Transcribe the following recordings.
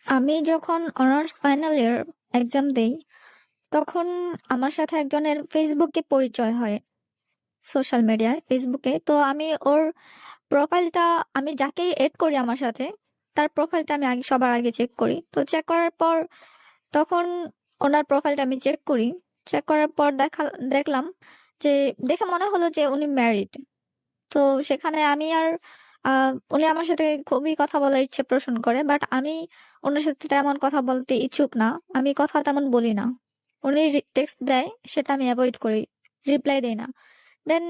আমি যখন honours final year exam দেই, তখন আমার সাথে একজনের ফেসবুকে পরিচয় হয়, সোশ্যাল মিডিয়ায় ফেসবুকে। তো আমি ওর প্রোফাইলটা, আমি যাকেই এড করি আমার সাথে, তার প্রোফাইলটা আমি আগে সবার আগে চেক করি। তো চেক করার পর তখন ওনার প্রোফাইলটা আমি চেক করি। চেক করার পর দেখলাম যে, দেখে মনে হলো যে উনি ম্যারিড। তো সেখানে আমি আর উনি আমার সাথে খুবই কথা বলার ইচ্ছে পোষণ করে, বাট আমি ওনার সাথে তেমন কথা বলতে ইচ্ছুক না। আমি কথা তেমন বলি না। উনি টেক্সট দেয়, সেটা আমি অ্যাভয়েড করি, রিপ্লাই দেই না। দেন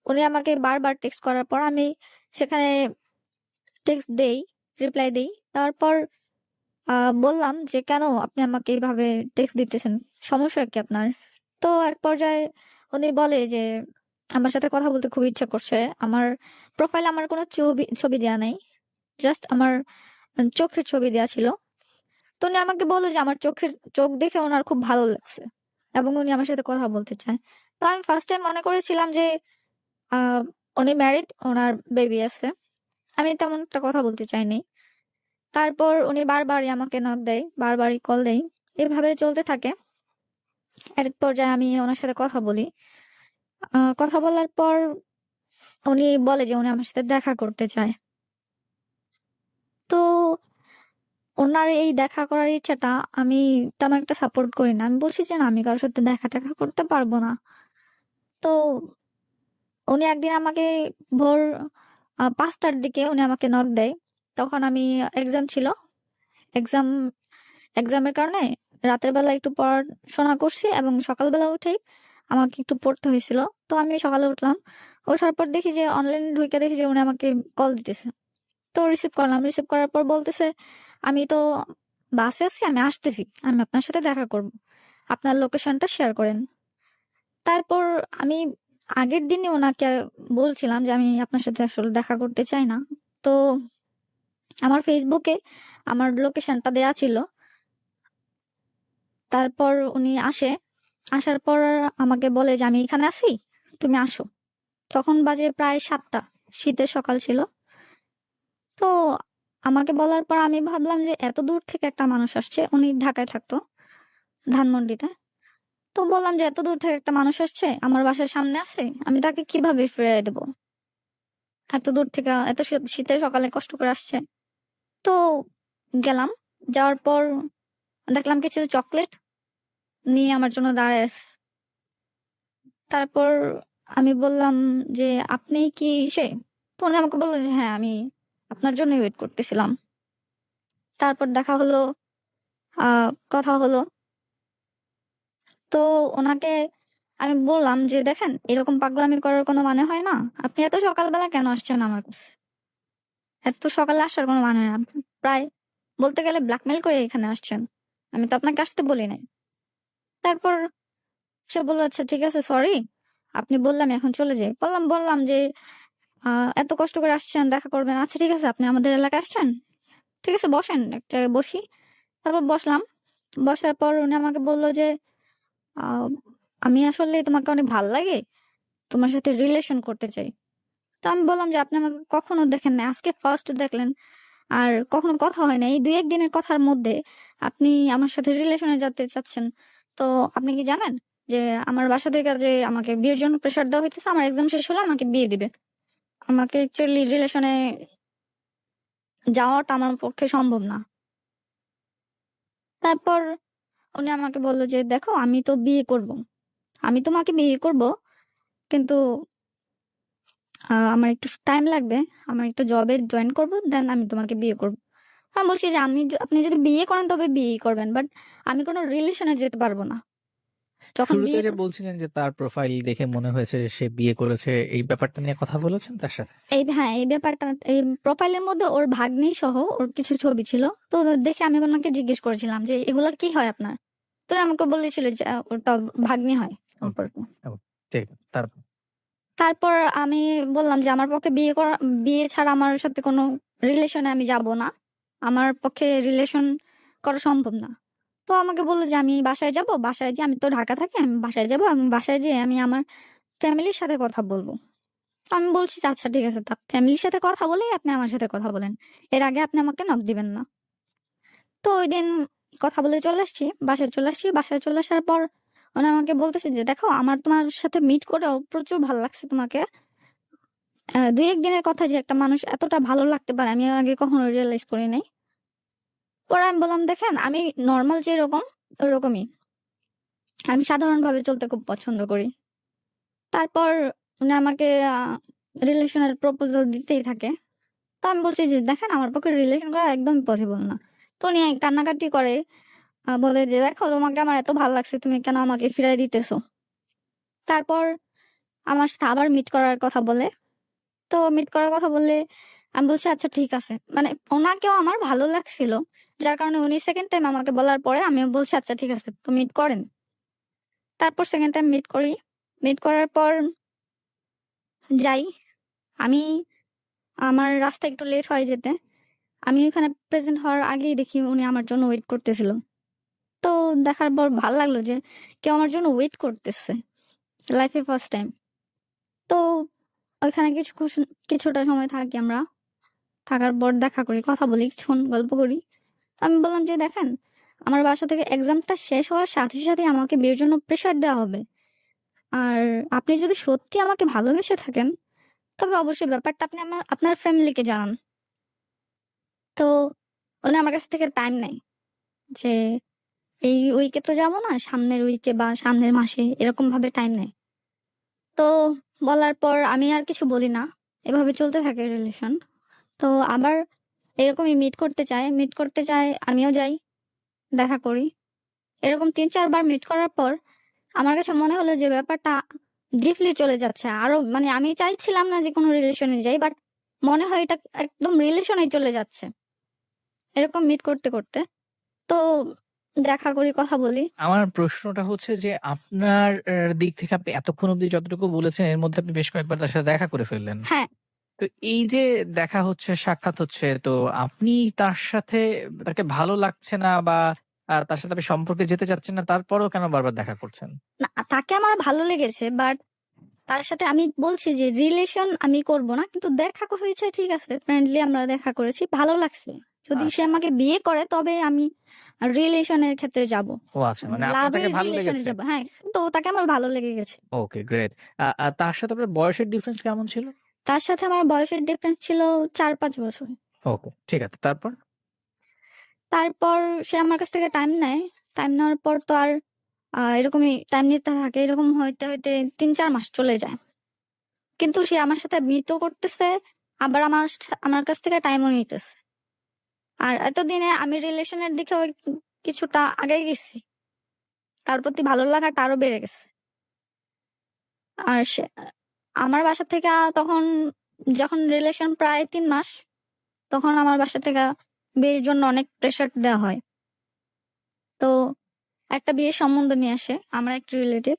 উনি আমাকে বারবার টেক্সট করার পর আমি সেখানে টেক্সট দেই, রিপ্লাই দেই। তারপর বললাম যে, কেন আপনি আমাকে এইভাবে টেক্সট দিতেছেন, সমস্যা কি আপনার? তো এক পর্যায়ে উনি বলে যে, আমার সাথে কথা বলতে খুব ইচ্ছা করছে। আমার প্রোফাইলে আমার কোনো ছবি ছবি দেওয়া নাই, জাস্ট আমার চোখের ছবি দেওয়া ছিল। তো উনি আমাকে বললো যে আমার চোখ দেখে ওনার খুব ভালো লাগছে এবং উনি আমার সাথে কথা বলতে চায়। তো আমি ফার্স্ট টাইম মনে করেছিলাম যে আহ উনি ম্যারিড, ওনার বেবি আছে। আমি তেমন একটা কথা বলতে চাইনি। তারপর উনি বারবারই আমাকে নক দেয়, বারবারই কল দেয়। এভাবে চলতে থাকে। এক পর্যায়ে আমি ওনার সাথে কথা বলি। কথা বলার পর উনি বলে যে উনি আমার সাথে দেখা করতে চায়। তো ওনার এই দেখা করার ইচ্ছাটা আমি তেমন একটা সাপোর্ট করি না। আমি বলছি যে, না, আমি কারোর সাথে দেখা টেকা করতে পারবো না। তো উনি একদিন আমাকে ভোর 5টার দিকে উনি আমাকে নক দেয়। তখন আমি এক্সাম ছিল। এক্সাম এক্সামের কারণে রাতের বেলা একটু পড়াশোনা করছি এবং সকালবেলা উঠেই আমাকে একটু পড়তে হয়েছিল। তো আমি সকালে উঠলাম। ওঠার পর দেখি যে অনলাইনে ঢুকে দেখি যে উনি আমাকে কল দিতেছে। তো রিসিভ করলাম। রিসিভ করার পর বলতেছে, আমি তো বাসে আছি, আমি আসতেছি, আমি আপনার সাথে দেখা করব, আপনার লোকেশনটা শেয়ার করেন। তারপর আমি আগের দিনই ওনাকে বলছিলাম যে আমি আপনার সাথে আসলে দেখা করতে চাই না। তো আমার ফেসবুকে আমার লোকেশনটা দেয়া ছিল। তারপর উনি আসে। আসার পর আমাকে বলে যে, আমি এখানে আছি, তুমি আসো। তখন বাজে প্রায় 7টা, শীতের সকাল ছিল। তো আমাকে বলার পর আমি ভাবলাম যে এত দূর থেকে একটা মানুষ আসছে, উনি ঢাকায় থাকতো, ধানমন্ডিতে। তো বললাম যে, এত দূর থেকে একটা মানুষ আসছে, আমার বাসার সামনে আছে, আমি তাকে কিভাবে ফিরিয়ে দেবো? এত দূর থেকে, এত শীতের সকালে কষ্ট করে আসছে। তো গেলাম। যাওয়ার পর দেখলাম কিছু চকলেট নিয়ে আমার জন্য দাঁড়ায় আছে। তারপর আমি বললাম যে, আপনি কি সে? তো উনি আমাকে বললো যে, হ্যাঁ, আমি আপনার জন্য ওয়েট করতেছিলাম। তারপর দেখা হলো, কথা হলো। তো ওনাকে আমি বললাম যে, দেখেন, এরকম পাগলামি করার কোনো মানে হয় না। আপনি এত সকালবেলা কেন আসছেন আমার কাছে? এত সকালে আসার কোনো মানে হয় না। আপনি প্রায় বলতে গেলে ব্ল্যাকমেল করে এখানে আসছেন। আমি তো আপনাকে আসতে বলি নাই। তারপর সে বললো, আচ্ছা ঠিক আছে, সরি, আপনি বললাম এখন চলে যাই। বললাম যে, এত কষ্ট করে আসছেন, দেখা করবেন, আচ্ছা ঠিক আছে, আপনি আমাদের এলাকায় আসছেন, ঠিক আছে, বসেন, এক জায়গায় বসি। তারপর বসলাম। বসার পর উনি আমাকে বললো যে, আহ, আমি আসলে তোমাকে অনেক ভাল লাগে, তোমার সাথে রিলেশন করতে চাই। তো আমি বললাম যে, আপনি আমাকে কখনো দেখেন না, আজকে ফার্স্ট দেখলেন, আর কখনো কথা হয় না। এই 2-1 দিনের কথার মধ্যে আপনি আমার সাথে রিলেশনে যেতে চাচ্ছেন। তো আপনি কি জানেন যে আমার বাসা থেকে যে আমাকে বিয়ের জন্য প্রেশার দেওয়া হইতেছে? আমার এক্সাম শেষ হলে আমাকে বিয়ে দিবে। আমাকে অ্যাকচুয়ালি রিলেশনে যাওয়াটা আমার পক্ষে সম্ভব না। তারপর উনি আমাকে বলল যে, দেখো, আমি তো বিয়ে করব, আমি তোমাকে বিয়ে করব, কিন্তু আমার একটু টাইম লাগবে, আমার একটু জবে জয়েন করব, দেন আমি তোমাকে বিয়ে করব। আমি বলছি যে, আপনি যদি বিয়ে করেন তবে বিয়ে করবেন, বাট আমি কোনো রিলেশনে যেতে পারবো না। যখন শুরুতে বিয়ে যে বলছিলেন যে তার প্রোফাইল দেখে মনে হয়েছে যে সে বিয়ে করেছে, এই ব্যাপারটা নিয়ে কথা বলেছেন তার সাথে? হ্যাঁ, এই ব্যাপারটা, এই প্রোফাইলের মধ্যে ওর ভাগ্নি সহ ওর কিছু ছবি ছিল। তো দেখে আমি ওনাকে জিজ্ঞেস করেছিলাম যে, এগুলা কি হয় আপনার? তো উনি আমাকে বলেছিল যে, ওটা ভাগ্নি হয় ওকে, সম্পর্ক। ঠিক আছে। তারপর? তারপর আমি বললাম যে, আমার পক্ষে বিয়ে ছাড়া আমার সাথে কোনো রিলেশনে আমি যাব না। আমার পক্ষে রিলেশন করা সম্ভব না। তো আমাকে বলল যে, আমি বাসায় যাব, বাসায় যেয়ে, আমি তো ঢাকা থাকি, আমি বাসায় যাব, আমি বাসায় যেয়ে আমি আমার ফ্যামিলির সাথে কথা বলবো। তো আমি বলছি যে, আচ্ছা ঠিক আছে, তা ফ্যামিলির সাথে কথা বলেই আপনি আমার সাথে কথা বলেন, এর আগে আপনি আমাকে নক দিবেন না। তো ওই দিন কথা বলে চলে আসছি, বাসায় চলে আসছি। বাসায় চলে আসার পর উনি আমাকে বলতেছে যে, "দেখো আমার তোমার সাথে মিট করেও প্রচুর ভালো লাগছে তোমাকে। ২-১ দিনের কথা যে একটা মানুষ এতটা ভালো লাগতে পারে আমি আগে কখনো রিয়ালাইজ করি নাই।" পরে আমি বললাম, "দেখেন আমি নরমাল যেরকম ওরকমই। আমি সাধারণভাবে চলতে খুব পছন্দ করি।" তারপর উনি আমাকে রিলেশনের প্রপোজাল দিতেই থাকে। তো আমি বলছি যে, "দেখেন আমার পক্ষে রিলেশন করা একদমই পসিবল না।" তো উনি কান্নাকাটি করে বলে যে, "দেখো তোমাকে আমার এত ভাল লাগছে, তুমি কেন আমাকে ফিরাই দিতেছো?" তারপর আমার সাথে আবার মিট করার কথা বলে। তো মিট করার কথা বললে আমি বলছি, "আচ্ছা ঠিক আছে।" মানে উনাকেও আমার ভালো লাগছিল। যার কারণে উনি 2nd টাইম আমাকে বলার পরে আমিও বলছি, "আচ্ছা ঠিক আছে, তো মিট করেন।" তারপর 2nd টাইম মিট করি। মিট করার পর যাই। আমি আমার রাস্তায় একটু লেট হয় যেতে। আমি ওখানে প্রেজেন্ট হওয়ার আগেই দেখি উনি আমার জন্য ওয়েট করতেছিল। তো দেখার পর ভাল লাগলো যে কেউ আমার জন্য ওয়েট করতেছে। লাইফে ফার্স্ট টাইম। তো ওইখানে কিছুটা সময় থাকি আমরা। থাকার পর দেখা করি, কথা বলি, কিছুক্ষণ গল্প করি। আমি বললাম যে, "দেখেন, আমার বাসা থেকে এক্সামটা শেষ হওয়ার সাথে, সাথেই আমাকে বিয়ের জন্য প্রেশার দেওয়া হবে। আর আপনি যদি সত্যি আমাকে ভালোবেসে থাকেন, তবে অবশ্যই ব্যাপারটা আপনি আপনার ফ্যামিলিকে জানান।" তো উনি আমার কাছ থেকে টাইম নেয় যে, "এই উইকে তো যাব না, সামনের উইকে বা সামনের মাসে" এরকমভাবে টাইম নেয়। তো বলার পর আমি আর কিছু বলি না। এভাবে চলতে থাকে রিলেশন। তো আবার এরকমই মিট করতে চায়। মিট করতে চায়, আমিও যাই, দেখা করি। এরকম ৩-৪ বার মিট করার পর আমার কাছে মনে হলো যে ব্যাপারটা ডিপলি চলে যাচ্ছে। আরো মানে আমি চাইছিলাম না যে কোনো রিলেশনে যাই। বাট মনে হয় এটা একদম রিলেশনেই চলে যাচ্ছে। এরকম মিট করতে, করতে। তো দেখা করি, কথা বলি। আমার প্রশ্নটা হচ্ছে যে আপনার দিক থেকে আপনি এতক্ষণ অব্দি যতটুকু বলেছেন এর মধ্যে আপনি বেশ কয়েকবার তার সাথে দেখা করে ফেললেন। হ্যাঁ, তো এই যে দেখা হচ্ছে, সাক্ষাৎ হচ্ছে, তো আপনি তার সাথে তাকে ভালো লাগছে না বা তার সাথে আপনি সম্পর্কে যেতে চাচ্ছেন না, তারপরেও কেন বারবার দেখা করছেন? না তাকে আমার ভালো লেগেছে। বাট তার সাথে আমি বলছি যে রিলেশন আমি করব না। কিন্তু দেখা হয়েছে ঠিক আছে। ফ্রেন্ডলি আমরা দেখা করেছি। ভালো লাগছে। যদি সে আচ্ছা। আমাকে বিয়ে করে তবে আমি রিলেশনের ক্ষেত্রে যাব। ও আচ্ছা, মানে আপনার তাকে লাভের ভালো রিলেশনে লেগেছে। যাব। হ্যাঁ, তো তাকে আমার ভালো লেগে গেছে। ওকে, গ্রেট। তার সাথে আপনার বয়সের ডিফারেন্স কেমন ছিল? তার সাথে আমার বয়সের ডিফারেন্স ছিল ৪-৫ বছর। ওকে, ঠিক আছে। তারপর? তারপর সে আমার কাছ থেকে টাইম নেয়। টাইম নেওয়ার পর তো আর এরকমই টাইম নিতে থাকে। এরকম হইতে, হইতে ৩-৪ মাস চলে যায়। কিন্তু সে আমার সাথে মিটও করতেছে, আবার আমার কাছ থেকে টাইমও নিতেছে। আর এতদিনে আমি রিলেশনের দিকেও কিছুটা আগাই গেছি। তার প্রতি ভালো লাগাটা আরো বেড়ে গেছে। আর আমার বাসা থেকে তখন যখন রিলেশন প্রায় ৩ মাস, তখন আমার বাসা থেকে বিয়ের জন্য অনেক প্রেশার দেওয়া হয়। তো একটা বিয়ের সম্বন্ধ নিয়ে আসে আমার একটা রিলেটিভ।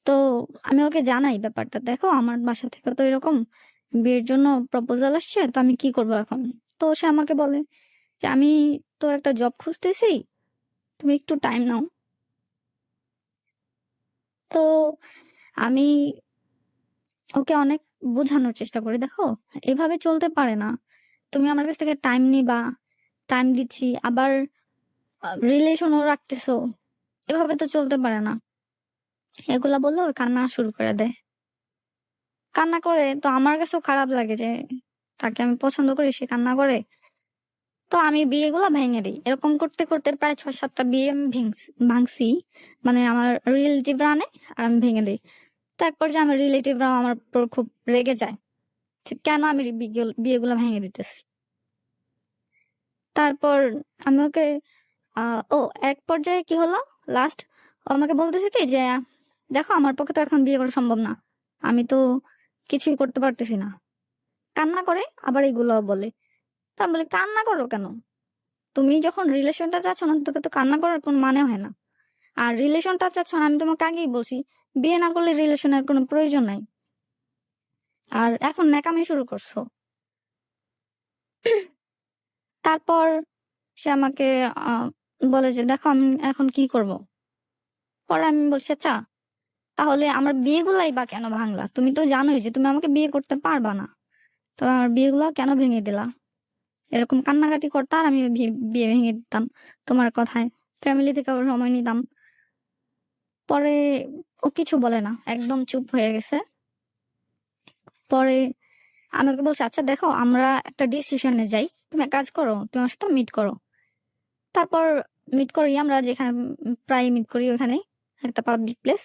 তো আমি ওকে জানাই ব্যাপারটা, "দেখো আমার বাসা থেকে তো এরকম বিয়ের জন্য প্রপোজাল আসছে, তো আমি কি করবো এখন?" তো সে আমাকে বলে যে, "আমি তো একটা জব খুঁজতেছি, তুমি একটু টাইম নাও।" তো আমি ওকে অনেক বোঝানোর চেষ্টা করি, "দেখো এভাবে চলতে পারে না। তুমি আমার কাছ থেকে টাইম নিবা, টাইম দিচ্ছি, আবার রিলেশনও রাখতেছো। এভাবে তো চলতে পারে না।" এগুলা বললে ও কান্না শুরু করে দেয়। কান্না করে তো আমার কাছেও খারাপ লাগে যে তাকে আমি পছন্দ করি, সে কান্না করে। তো আমি বিয়েগুলা ভেঙে দেই। এরকম করতে, করতে প্রায় ৬-৭ টা বিয়ে আমি ভাঙছি। মানে আমার রিলেটিভরা আনে আর আমি ভেঙে দেই। তো এক পর্যায়ে আমার রিলেটিভরাও আমার উপর খুব রেগে যায় যে কেন আমি বিয়েগুলা ভেঙে দিতেছি। তারপর আমি ওকে আ ও এক পর্যায়ে কি হলো, লাস্ট ও আমাকে বলতেছে কি যে, "দেখো আমার পক্ষে তো এখন বিয়ে করা সম্ভব না। আমি তো কিছুই করতে পারতেছি না।" কান্না করে আবার এগুলাও বলে। তা আমি বলি, "কান্না করো কেন? তুমি যখন রিলেশনটা চাচ্ছ না তোকে তো কান্না করার কোনো মানে হয় না। আর রিলেশনটা চাচ্ছ না আমি তোমাকে আগেই বলছি, বিয়ে না করলে রিলেশনের কোনো প্রয়োজন নাই। আর এখন ন্যাকামি শুরু করছো।" তারপর সে আমাকে আ বলে যে, "দেখো আমি এখন কি করব?" পরে আমি বলছি, "আচ্ছা তাহলে আমার বিয়েগুলাই বা কেন ভাঙলা? তুমি তো জানোই যে তুমি আমাকে বিয়ে করতে পারবা না। তো আমার বিয়েগুলা কেন ভেঙে দিলা?" এরকম কান্নাকাটি করতো আর আমি বিয়ে ভেঙে দিতাম তোমার কথায়, ফ্যামিলি থেকে ওর সময় নিতাম। পরে ও কিছু বলে না, একদম চুপ হয়ে গেছে। পরে আমাকে বলছে আচ্ছা দেখো আমরা একটা ডিসিশনে যাই, তুমি এক কাজ করো, তুমি আমার সাথে মিট করো। তারপর মিট করি আমরা, যেখানে প্রায় মিট করি ওখানে, একটা পাবলিক প্লেস।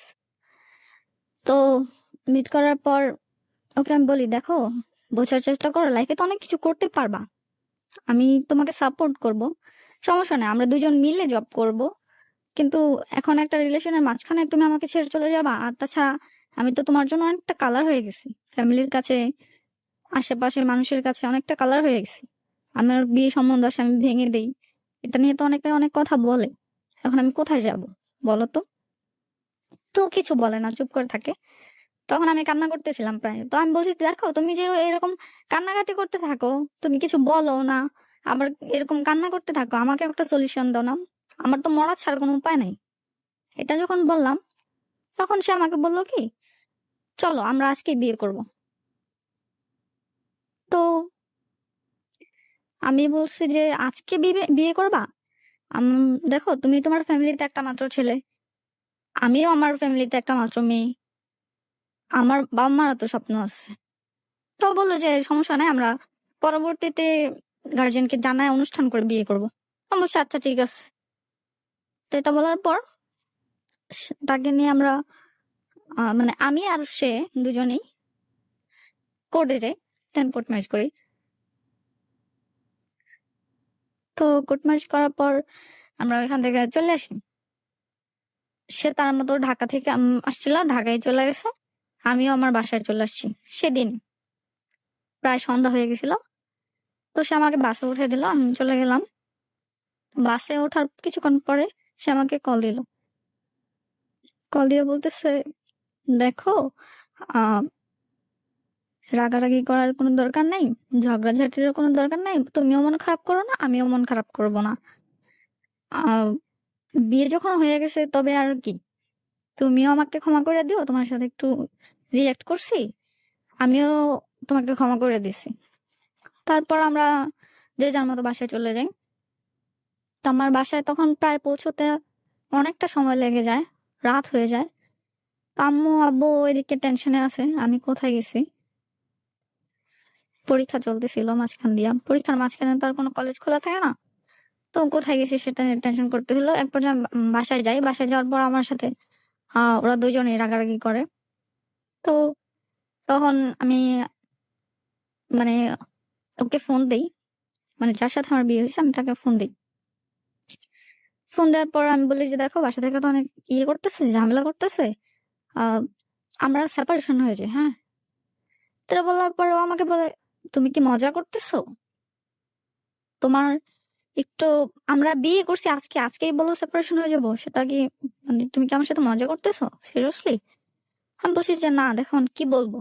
তো মিট করার পর ওকে আমি বলি দেখো, বোঝার চেষ্টা করো, লাইফে তো অনেক কিছু করতে পারবা, আমি তোমাকে সাপোর্ট করব, সমস্যা নেই, আমরা দুজন মিলে জব করব। কিন্তু এখন একটা রিলেশনের মাঝখানে তুমি আমাকে ছেড়ে চলে যাবা। আর তাছাড়া আমি তো তোমার জন্য অনেকটা কালার হয়ে গেছি, ফ্যামিলির কাছে, আশেপাশের মানুষের কাছে অনেকটা কালার হয়ে গেছি। আমার বিয়ে সম্বন্ধ আসে আমি ভেঙে দেই, এটা নিয়ে তো অনেকে অনেক কথা বলে। এখন আমি কোথায় যাব বলো তো? তো কিছু বলে না, চুপ করে থাকে। তখন আমি কান্না করতেছিলাম প্রায়। তো আমি বলছি দেখো, তুমি যে এরকম কান্নাকাটি করতে থাকো, তুমি কিছু বলো না, আবার এরকম কান্না করতে থাকো, আমাকে একটা সলিউশন দাও না, আমার তো মরা ছাড়া কোনো উপায় নাই। এটা যখন বললাম তখন সে আমাকে বললো কি, চলো আমরা আজকে বিয়ে করব। তো আমি বলছি যে আজকে বিয়ে বিয়ে করবা? দেখো তুমি তোমার ফ্যামিলিতে একটা মাত্র ছেলে, আমিও আমার ফ্যামিলিতে একটা মাত্র মেয়ে, আমার বাবা মারও তো স্বপ্ন আছে। তো বললো যে সমস্যা নাই, আমরা পরবর্তীতে গার্জিয়ানকে জানায় অনুষ্ঠান করে বিয়ে করবো। আমি বলছি আচ্ছা ঠিক আছে। তো এটা বলার পর তাকে নিয়ে আমরা মানে আমি আর সে দুজনেই কোর্টে যাই, দেন কোর্ট ম্যারেজ করি। তো কোর্ট ম্যারেজ করার পর আমরা এখান থেকে চলে আসি। সে তার মতো ঢাকা থেকে আসছিল, ঢাকায় চলে গেছে, আমিও আমার বাসায় চলে আসছি। সেদিন প্রায় সন্ধ্যা হয়ে গেছিল। তো সে আমাকে বাসে উঠে দিল, আমি চলে গেলাম। বাসে ওঠার কিছুক্ষণ পরে সে আমাকে কল দিল। কল দিয়ে বলতেছে দেখো, আহ রাগারাগি করার কোনো দরকার নাই, ঝগড়াঝাটির কোনো দরকার নাই, তুমিও মন খারাপ করো না, আমিও মন খারাপ করবো না। আহ বিয়ে যখন হয়ে গেছে তবে আর কি, তুমিও আমাকে ক্ষমা করে দিও, তোমার সাথে একটু রিঅ্যাক্ট করছি, আমিও তোমাকে ক্ষমা করে দিছি। তারপর আমরা যে যার মতো বাসায় চলে যাই। তো আমার বাসায় তখন প্রায় পৌঁছতে অনেকটা সময় লেগে যায়, রাত হয়ে যায়। তো আম্মু আব্বু এদিকে টেনশনে আছে আমি কোথায় গেছি। পরীক্ষা চলতেছিল মাঝখান দিয়া, পরীক্ষার মাঝখানে তো আর কোনো কলেজ খোলা থাকে না। তো কোথায় গেছি সেটা নিয়ে টেনশন করতেছিল। এক পর্যায়ে বাসায় যাই, বাসায় যাওয়ার পর আমার সাথে ওরা দুজনেই রাগারাগি করে। তো তখন আমি মানে ওকে ফোন দেই, মানে যার সাথে আমার বিয়ে হয়েছে আমি তাকে ফোন দিই। ফোন দেওয়ার পর আমি বলি যে দেখো, বাসা থেকে তো অনেক ইয়ে করতেছে, ঝামেলা করতেছে, আহ আমরা সেপারেশন হয়ে যাই, হ্যাঁ। তো বলার পরে ও আমাকে বলে তুমি কি মজা করতেছো? তোমার একটু, আমরা বিয়ে করছি আজকে, আজকেই বলো সেপারেশন হয়ে যাবো, সেটা কি মানে তুমি কি আমার সাথে মজা করতেছো সিরিয়াসলি? আমি বলছি যে না দেখো কি বলবো।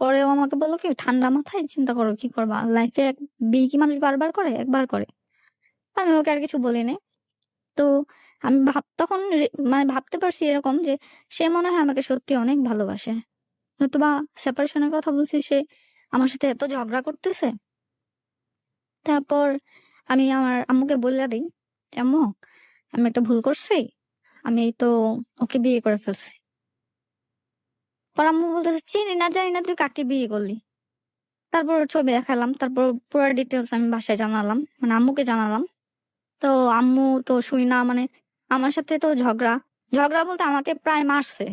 পরে ও আমাকে বললো কি, ঠান্ডা মাথায় চিন্তা করো, কি করবা, লাইফে বিয়ে কি মানুষ বারবার করে, একবার করে। আমি ওকে আর কিছু বলি নাই। তো আমি তখন মানে ভাবতে পারছি এরকম যে সে মনে হয় আমাকে সত্যি অনেক ভালোবাসে, নতুবা সেপারেশনের কথা বলছি, সে আমার সাথে এত ঝগড়া করতেছে। তারপর আমি আমার আম্মুকে বলে দিই যে, আম্মু আমি একটা ভুল করছি, আমি তো ওকে বিয়ে করে ফেলছি। পর আম্মু বলতেছে চিনি না জানি না তুই কাকে বিয়ে করলি। তারপর ছবি দেখালাম, তারপর পুরো ডিটেলস আমি বাসায় জানালাম, মানে আম্মুকে জানালাম। তো আম্মু তো শুই না, মানে আমার সাথে তো ঝগড়া, ঝগড়া বলতে আমাকে প্রায় মারছে,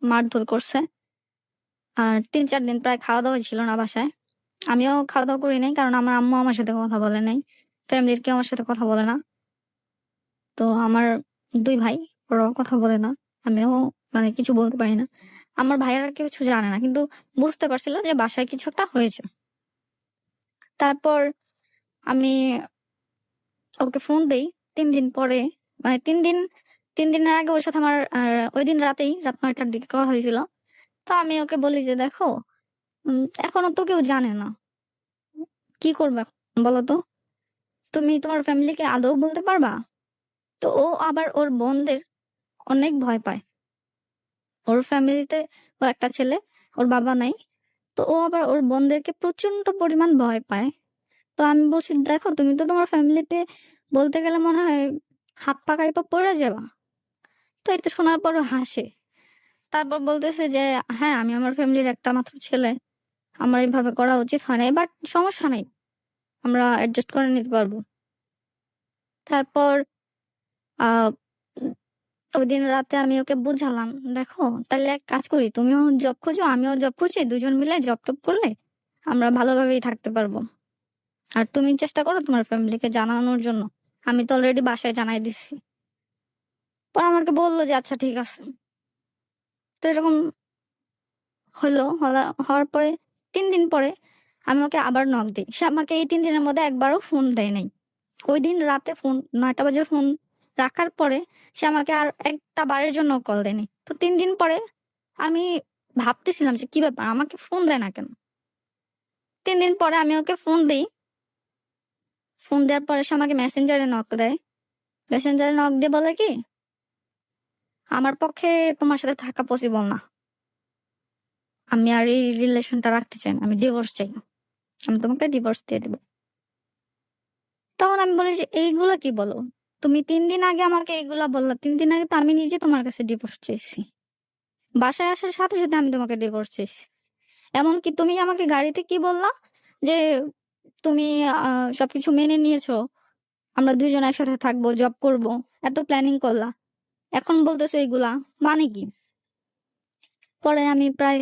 মারধর করছে। আর 3-4 দিন প্রায় খাওয়া দাওয়া ছিল না বাসায়। আমিও খাওয়া দাওয়া করি নাই, কারণ আমার আম্মু আমার সাথে কথা বলে নাই, ফ্যামিলির কেউ আমার সাথে কথা বলে না। তো আমার 2 ভাই, ওরাও কথা বলে না, আমিও মানে কিছু বলতে পারি না। আমার ভাইয়েরা কিছু জানে না, কিন্তু বুঝতে পারছিল যে বাসায় কিছু একটা হয়েছে। তারপর আমি ওকে ফোন দেই 3 দিন পরে, মানে 3 দিনের আগে ওর সাথে আমার ওই দিন রাতেই, রাত 9টার দিকে কথা হয়েছিল। তো আমি ওকে বলি যে দেখো, এখনো তো কেউ জানে না, কি করবে বলো তো, তুমি তোমার ফ্যামিলিকে আদৌ বলতে পারবা? তো ও আবার ওর বোনদের অনেক ভয় পায়, ওর ফ্যামিলিতে ও একটা ছেলে, ওর বাবা নাই। তো ও আবার ওর বোনদেরকে প্রচন্ড পরিমাণ ভয় পায়। তো তো আমি বলছি, দেখো তুমি তো তোমার ফ্যামিলিতে বলতে গেলে মনে হয় হাত পা কাইপা পড়ে যাবা। তো এটা শোনার পরও হাসে। তারপর বলতেছে যে, হ্যাঁ আমি আমার ফ্যামিলির একটা মাত্র ছেলে, আমার এইভাবে করা উচিত হয় না, বাট সমস্যা নাই, আমরা অ্যাডজাস্ট করে নিতে পারবো। তারপর আহ উম, ওই দিন রাতে আমি ওকে বুঝালাম, দেখো তাহলে এক কাজ করি, তুমিও জব খোঁজো আমিও জব খুঁজি, দুজন মিলে জব টব করলে আমরা ভালোভাবেই থাকতে পারবো। আর তুমি চেষ্টা করো তোমার ফ্যামিলিকে জানানোর জন্য, আমি তো অলরেডি বাসায় জানাই দিচ্ছি। পর আমাকে বললো যে আচ্ছা ঠিক আছে। তো এরকম হওয়ার পরে 3 দিন পরে আমি ওকে আবার নক দিই। সে আমাকে এই 3 দিনের মধ্যে একবারও ফোন দেয় নাই। ওই দিন রাতে ফোন 9টা বাজে ফোন রাখার পরে সে আমাকে আর একটা বারের জন্য কল দেয়নি। তো 3 দিন পরে আমি ভাবতেছিলাম যে কি ব্যাপার, আমাকে ফোন দেয় না কেন। 3 দিন পরে আমি ওকে ফোন দিই। ফোন দেওয়ার পরে সে আমাকে মেসেঞ্জারে নক দেয়। মেসেঞ্জারে নক দিয়ে বলে কি, আমার পক্ষে তোমার সাথে থাকা পসিবল না, আমি আর এই রিলেশনটা রাখতে চাই না, আমি ডিভোর্স চাই, আমি তোমাকে ডিভোর্স দিয়ে দেবো। তখন আমি বলি যে এইগুলা কি বলো, তুমি 3 দিন আগে আমাকে এইগুলা বললা, 3 দিন আগে তো আমি নিজে তোমার কাছে ডিভোর্স চেয়েছি, বাসায় আসার সাথে সাথে আমি তোমাকে ডিভোর্স চেয়েছি। এমনকি তুমি আমাকে গাড়িতে কি বললা যে তুমি সবকিছু মেনে নিয়েছো, আমরা দুইজন একসাথে থাকবো, জব করব, এত প্ল্যানিং করলা, এখন বলতেছো এইগুলা, মানে কি? পরে আমি প্রায়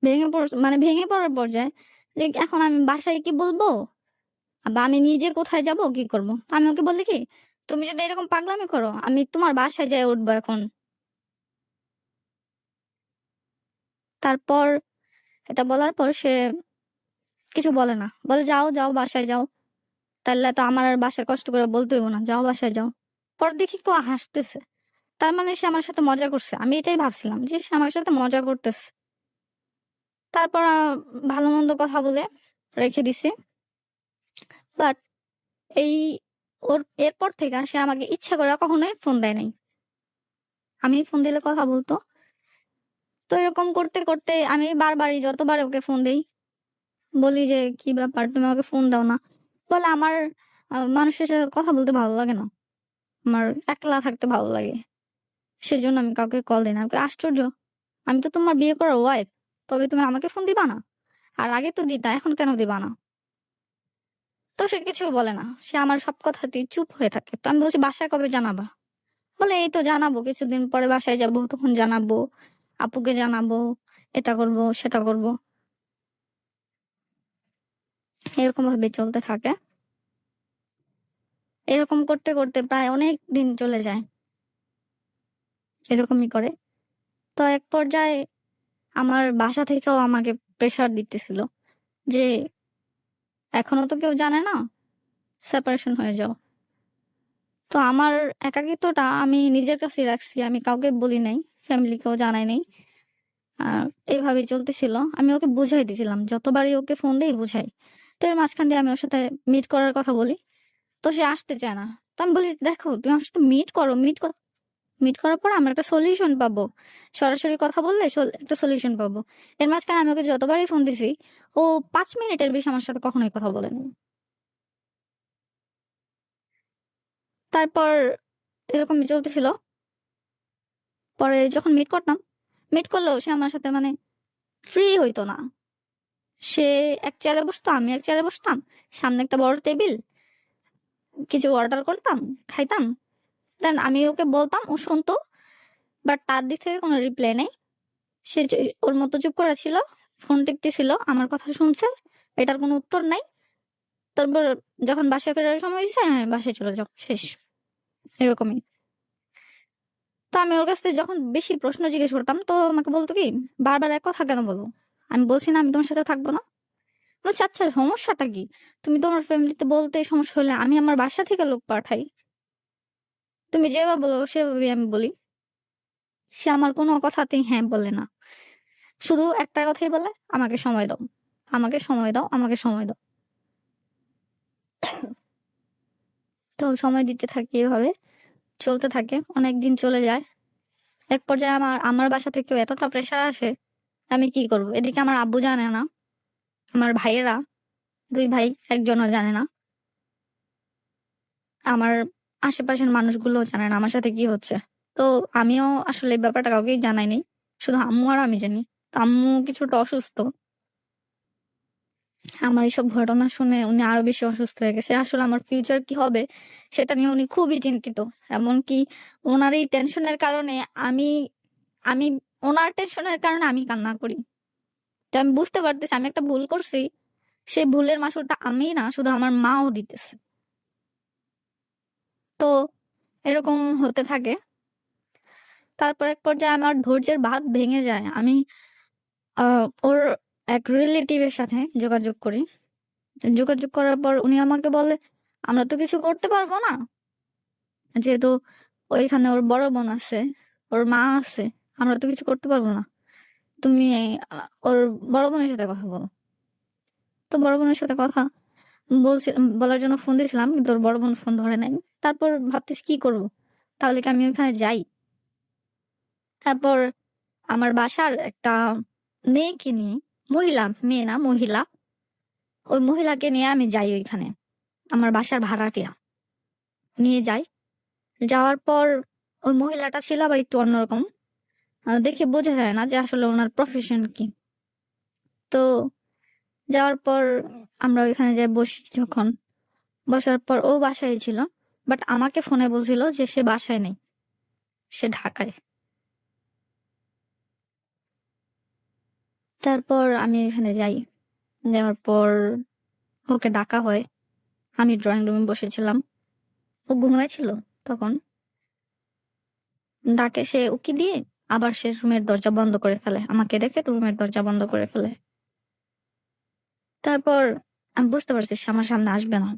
ভেঙে পড়ার পর্যায়ে, যে এখন আমি বাসায় কি বলবো বা আমি নিজে কোথায় যাব, কি করব? আমি ওকে বলি কি, তুমি যদি এরকম পাগলামি করো আমি তোমার বাসায় যাই উঠবো এখন। তারপর এটা বলার পর সে কিছু বলে না, বলে যাও যাও বাসায় যাও, তাহলে তো আমার আর বাসায় কষ্ট করে বলতে হইব না, যাও বাসায় যাও। পর দেখি কেউ হাসতেছে, তার মানে সে আমার সাথে মজা করছে, আমি এটাই ভাবছিলাম যে সে আমার সাথে মজা করতেছে। তারপর ভালো মন্দ কথা বলে রেখে দিছি। বাট এই এরপর থেকে সে আমাকে ইচ্ছা করে কখনোই ফোন দেয় নাই, আমি ফোন দিলে কথা বলতো। তো এরকম করতে করতে আমি বারবারই যতবার ওকে ফোন দেই, বলি যে কি ব্যাপার তুমি আমাকে ফোন দাও না, বলে আমার মানুষের সাথে কথা বলতে ভালো লাগে না, আমার একলা থাকতে ভালো লাগে, সেজন্য আমি কাউকে কল দিই না। আমাকে আশ্চর্য, আমি তো তোমার বিয়ে করা ওয়াইফ, তবে তুমি আমাকে ফোন দিবা না? আর আগে তো দিতা, এখন কেন দিবা না? তো সে কিছু বলে না, সে আমার সব কথাতেই চুপ হয়ে থাকে। তো আমি বলছি বাসায় কবে জানাবা? বলে এই তো জানাবো, কিছুদিন পরে বাসায় যাবো, তখন জানাবো, আপুকে জানাবো, এটা করব সেটা করব। এরকম ভাবে চলতে থাকে। এরকম করতে করতে প্রায় অনেক দিন চলে যায়, এরকমই করে। তো এক পর্যায়ে আমার বাসা থেকেও আমাকে প্রেসার দিতেছিল যে এখনো তো কেউ জানে না, সেপারেশন হয়ে যাও। তো আমার একাকিত্বটা আমি নিজের কাছেই রাখছি, আমি কাউকে বলি নাই, ফ্যামিলিকেও জানাই নাই। আর এইভাবে চলতেছিল, আমি ওকে বুঝাই দিছিলাম, যতবারই ওকে ফোন দিয়ে বুঝাই। তো এর মাঝখান দিয়ে আমি ওর সাথে মিট করার কথা বলি, তো সে আসতে চায় না। তো আমি বলি, দেখো তুমি আমার সাথে মিট করো, মিট করার পর আমরা একটা সলিউশন পাবো, সরাসরি কথা বললে একটা সলিউশন পাবো। এর মাঝখানে আমি ওকে যতবারই ফোন দিছি, ও 5 মিনিটের বেশি আমার সাথে কখনোই কথা বলেনি। তারপর এরকমই চলতেছিল। পরে যখন মিট করলেও সে আমার সাথে মানে ফ্রি হইতো না। সে এক চেয়ারে বসতো, আমি এক চেয়ারে বসতাম, সামনে একটা বড় টেবিল, কিছু অর্ডার করতাম, খাইতাম, দেন আমি ওকে বলতাম, ও শুনতো, বাট তার দিক থেকে কোনো রিপ্লাই নেই। সে ওর মতো চুপ করে ছিল, ফোন টিপতেছিল, আমার কথা শুনছে, এটার কোনো উত্তর নাই। তারপর যখন বাসায় ফেরার সময় হয়েছে, হ্যাঁ বাসায় চলে যাও, শেষ। এরকমই। তো আমি ওর কাছ থেকে যখন বেশি প্রশ্ন জিজ্ঞেস করতাম, তো আমাকে বলতো কি, বারবার এক কথা কেন বলো, আমি বলছি না আমি তোমার সাথে থাকবো না। বলছি আচ্ছা সমস্যাটা কি, তুমি তোমার ফ্যামিলিতে বলতে সমস্যা হলে আমি আমার বাসা থেকে লোক পাঠাই, তুমি যেভাবে বলো সেভাবে আমি বলি। সে আমার কোনো কথাতেই হ্যাঁ বলে না, শুধু একটা কথাই বলে, আমাকে সময় দাও, আমাকে সময় দাও, আমাকে সময় দাও। তো সময় দিতে থাকি, এভাবে চলতে থাকে, অনেক দিন চলে যায়। এক পর্যায়ে আমার আমার বাসা থেকেও এতটা প্রেশার আসে, আমি কি করব? এদিকে আমার আব্বু জানে না, আমার ভাইয়েরা, 2 ভাই, একজনও জানে না। আমার আশেপাশের মানুষগুলো জানে না আমার সাথে কি হচ্ছে। তো আমিও আসলে এই ব্যাপারটা কাউকেই জানাইনি। শুধু আম্মু আর আমি জানি। তো আম্মু কিছুটা অসুস্থ। আমার এসব ঘটনা শুনে উনি আরো বেশি অসুস্থ হয়ে গেছে। আসলে আমার ফিউচার কি হবে সেটা নিয়ে উনি খুবই চিন্তিত। এমনকি উনার এই টেনশনের কারণে আমি আমি উনার টেনশনের কারণে আমি কান্না করি। তো আমি বুঝতে পারতেছি আমি একটা ভুল করছি। সেই ভুলের মাসুলটা আমি না, শুধু আমার মাও দিতেছে। তো এরকম হতে থাকে। তারপর এক পর্যায়ে আমার ধৈর্যের বাঁধ ভেঙে যায়। আমি ওর এক রিলেটিভের সাথে যোগাযোগ করি। যোগাযোগ করার পর উনি আমাকে বলে, আমরা তো কিছু করতে পারবো না, যেহেতু ওইখানে ওর বড় বোন আছে, ওর মা আছে, আমরা তো কিছু করতে পারবো না। তুমি ওর বড় বোনের সাথে কথা বলো। তো বড় বোনের সাথে কথা বলার জন্য ফোন দিয়েছিলাম, কিন্তু ওর বড় বোন ফোন ধরে নাই। তারপর ভাবতেছি কি করব, তাহলে কি আমি ওখানে যাই? তারপর আমার বাসার একটা মেয়েকে নিয়ে, মেয়ে না মহিলা, ওই মহিলাকে নিয়ে আমি যাই ওইখানে। আমার বাসার ভাড়াটিয়া নিয়ে যাই। যাওয়ার পর ওই মহিলাটা ছিল আবার একটু অন্যরকম। দেখে বোঝা যায় না যে আসলে ওনার প্রফেশন কি। তো যাওয়ার পর আমরা ওইখানে যাই বসি যখন। বসার পর ও বাসায় ছিল, বাট আমাকে ফোনে বলছিল যে সে বাসায় নেই, সে ঢাকায়। তারপর আমি এখানে যাই। যাওয়ার পর ওকে ডাকা হয়। আমি ড্রয়িং রুমে বসেছিলাম, ও ঘুমাইছিল তখন। ডাকে সে উকি দিয়ে আবার সে রুমের দরজা বন্ধ করে ফেলে, আমাকে দেখে তো রুমের দরজা বন্ধ করে ফেলে। তারপর আমি বুঝতে পারছি সে আমার সামনে আসবে না।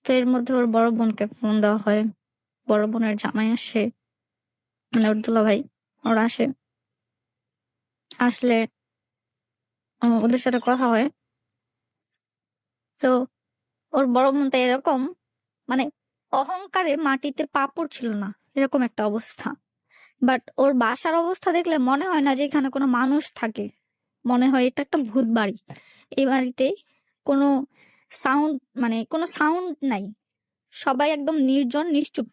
তো এর মধ্যে ওর বড় বোনকে ফোন দেওয়া হয়। বড় বোনের জামাই আসে, মানে ওর দুলাভাই, ওরা আসে। আসলে ওদের সাথে কথা হয়। তো ওর বড় বোনটা এরকম, মানে অহংকারে মাটিতে পা পড়ছিল না, এরকম একটা অবস্থা। বাট ওর বাসার অবস্থা দেখলে মনে হয় না যে এখানে কোনো মানুষ থাকে। মনে হয় এটা একটা ভূত বাড়ি। এই বাড়িতে কোনো সাউন্ড, মানে কোনো সাউন্ড নাই। সবাই একদম নির্জন নিশ্চুপ।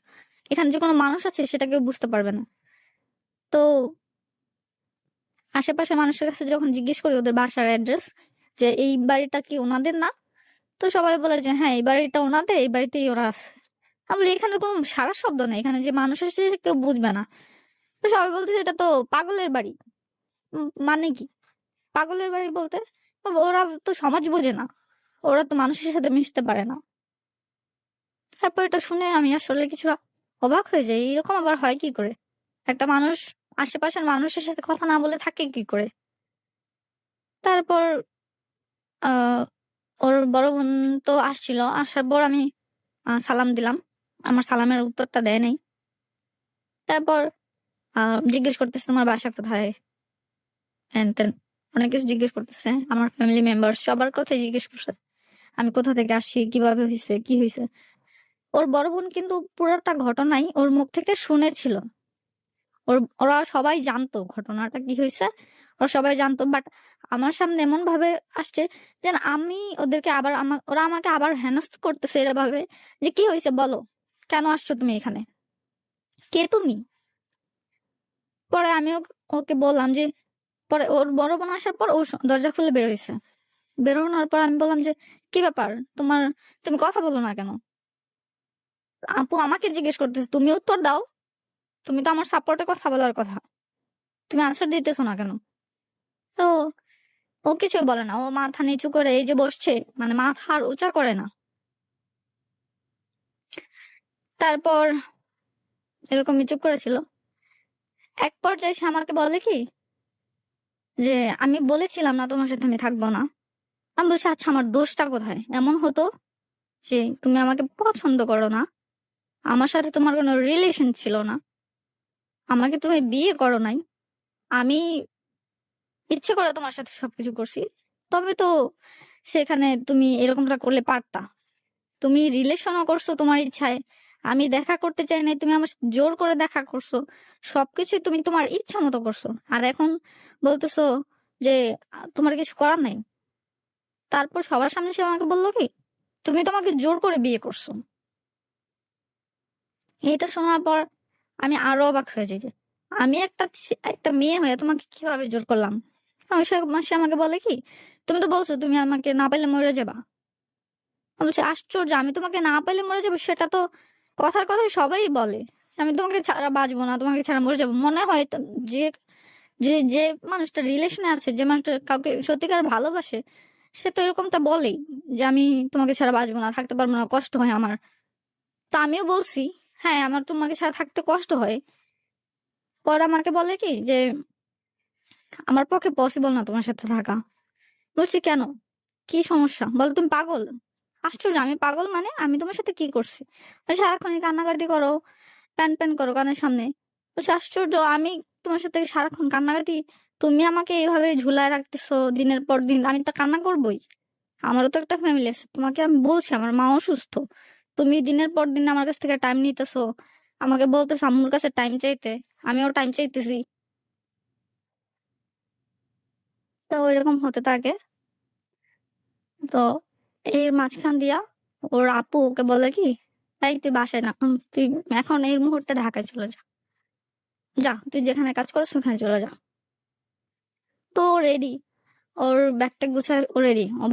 এখানে যে কোনো মানুষ আছে সেটা কেউ বুঝতে পারবে না। তো আশেপাশে মানুষের কাছে যখন জিজ্ঞেস করি ওদের বাসার অ্যাড্রেস, যে এই বাড়িটা কি ওনাদের না, তো সবাই বলে যে হ্যাঁ এই বাড়িটা ওনাদের, এই বাড়িতেই ওরা আছে। আমি বলি, এখানে কোনো সারা শব্দ নেই, এখানে যে মানুষ এসে কেউ বুঝবে না। তো সবাই বলতেছে এটা তো পাগলের বাড়ি। মানে কি পাগলের বাড়ি বলতে? ওরা তো সমাজ বোঝে না, ওরা তো মানুষের সাথে মিশতে পারে না। তারপর এটা শুনে আমি আসলে কিছুটা অবাক হয়ে যাই, এরকম আবার হয় কি করে? একটা মানুষ আশেপাশের মানুষের সাথে কথা না বলে থাকে কি করে? তারপর আহ ওর বড় বোন তো আসছিল, আসার পর আমি সালাম দিলাম। আমার সালামের উত্তরটা দেয় নাই। তারপর জিজ্ঞেস করতেছে তোমার বাসা কোথায়, হ্যান ত্যান অনেক কিছু জিজ্ঞেস করতেছে। আমার ফ্যামিলি মেম্বার সবার কথাই জিজ্ঞেস করছে, আমি কোথা থেকে আসছি, কিভাবে হয়েছে, কি হয়েছে। ওর বড় বোন কিন্তু পুরোটা ঘটনাই ওর মুখ থেকে শুনেছিল। ওরা সবাই জানতো ঘটনাটা কি হয়েছে, ওরা সবাই জানতো। বাট আমার সামনে এমন ভাবে আসছে যেন আমি ওদেরকে আবার ওরা আমাকে আবার হেনস্থ করতেছে এরা ভাবে যে কি হয়েছে বলো, কেন আসছো তুমি এখানে, কে তুমি? পরে আমি ওকে বললাম যে, পরে ওর বড় বোন আসার পর ও দরজা খুলে বেরোইছে। বেরোনোর পর আমি বললাম যে কি ব্যাপার তোমার, তুমি কথা বলো না কেন? আপু আমাকে জিজ্ঞেস করতেছে, তুমি উত্তর দাও, তুমি তো আমার সাপোর্টে কথা বলার কথা, তুমি আনসার দিতেছো না কেন? তো ও কিছু বলে না, ও মাথা নিচু করে এই যে বসছে, মানে মাথা আর উঁচা করে না। তারপর এরকম চুপ করেছিল। এক পর্যায়ে সে আমাকে বলে কি যে আমি বলেছিলাম না তোমার সাথে আমি থাকবো না। আমি বলছি আচ্ছা আমার দোষটা কোথায়? এমন হতো যে তুমি আমাকে পছন্দ করো না, আমার সাথে তোমার কোনো রিলেশন ছিল না, আমাকে তুমি বিয়ে করো নাই, আমি ইচ্ছে করে তোমার সাথে সবকিছু করছি, তবে তো সেখানে তুমি এরকমটা করলে পারতা। তুমি রিলেশনও করছো তোমার ইচ্ছায়, আমি দেখা করতে চাই নাই, তুমি আমার সাথে জোর করে দেখা করছো, সবকিছু তুমি তোমার ইচ্ছা মতো করছো। আর এখন বলতেছো যে তোমার কিছু করার নাই। তারপর সবার সামনে সে আমাকে বললো কি তুমি তোমাকে জোর করে বিয়ে করছো। এটা শোনার পর আমি আরো অবাক হয়ে যাই যে আমি একটা মেয়ে হয়ে তোমাকে কিভাবে জোর করলাম। সে আমাকে বলে কি, তুমি তো বলছো তুমি আমাকে না পেলে মরে যাবা। আমি বলছি আশ্চর্য, আমি তোমাকে না পেলে মরে যাবো সেটা তো কথার কথা সবাই বলে। আমি তোমাকে ছাড়া বাঁচবো না, তোমাকে ছাড়া মরে যাবো। মনে হয় যে যে যে মানুষটা রিলেশনে আছে, যে মানুষটা কাউকে সত্যিকার ভালোবাসে, সে তো এরকমটা বলেই যে আমি তোমাকে ছাড়া বাঁচবো না, থাকতে পারবো না, কষ্ট হয় আমার। তো আমিও বলছি হ্যাঁ আমার তোমাকে ছাড়া থাকতে কষ্ট হয়। পর আমাকে বলে কি যে আমার পক্ষে পসিবল না তোমার সাথে থাকা। বলছি কেন, কি সমস্যা বলো, তুমি পাগল? আশ্চর্য, আমি পাগল মানে আমি তোমার সাথে কি করছি? সারাক্ষণ কান্নাকাটি করো, প্যান প্যান করো কানের সামনে। বলছি আশ্চর্য, আমি তোমার সাথে সারাক্ষণ কান্নাকাটি, তুমি আমাকে এইভাবে ঝুলায় রাখতেছো দিনের পর দিন, আমি তো কান্না করবোই। আমারও তো একটা ফ্যামিলি আছে, তোমাকে আমি বলছি আমার মা অসুস্থ, তুমি দিনের পর দিন আমার কাছ থেকে টাইম নিতেছো, আমাকে বলতেছো আম্মুর কাছে টাইম চাইতে, আমিও টাইম চাইতেছি। তো এরকম হতে থাকে। তো এর মাঝখান দিয়া ওর আপু ওকে বলে কি, তাই তুই বাসায় না, তুই এখন এই মুহূর্তে ঢাকায় চলে যা, যা তুই যেখানে কাজ করছ ওখানে চলে যা। তো রেডি, ওর ব্যাগটা গুছায় ও রেডি, ও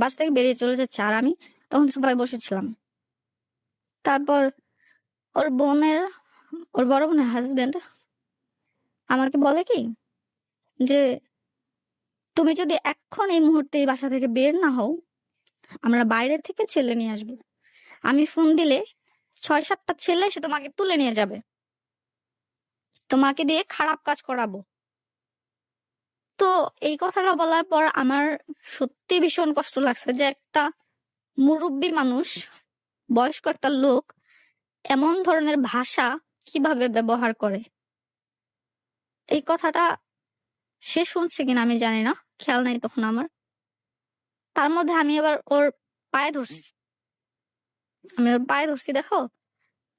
বাসা থেকে বেরিয়ে চলে যাচ্ছে, আর আমি তখন সবাই বসেছিলাম। তারপর ওর বোনের, ওর বড় বোনের হাজবেন্ড আমাকে বলে কি যে তুমি যদি এখন এই মুহূর্তে এই বাসা থেকে বের না হও, আমরা বাইরে থেকে ছেলে নিয়ে আসবো। আমি ফোন দিলে 6-7টা ছেলে এসে তোমাকে তুলে নিয়ে যাবে, তোমাকে দিয়ে খারাপ কাজ করাবো। তো এই কথাটা বলার পর আমার সত্যি ভীষণ কষ্ট লাগছে যে একটা মুরব্বী মানুষ, বয়স্ক একটা লোক এমন ধরনের ভাষা কিভাবে ব্যবহার করে। এই কথাটা সে শুনছে কিনা আমি জানি না, খেয়াল নাই তখন আমার। তার মধ্যে আমি এবার ওর পায়ে ধরছি, দেখো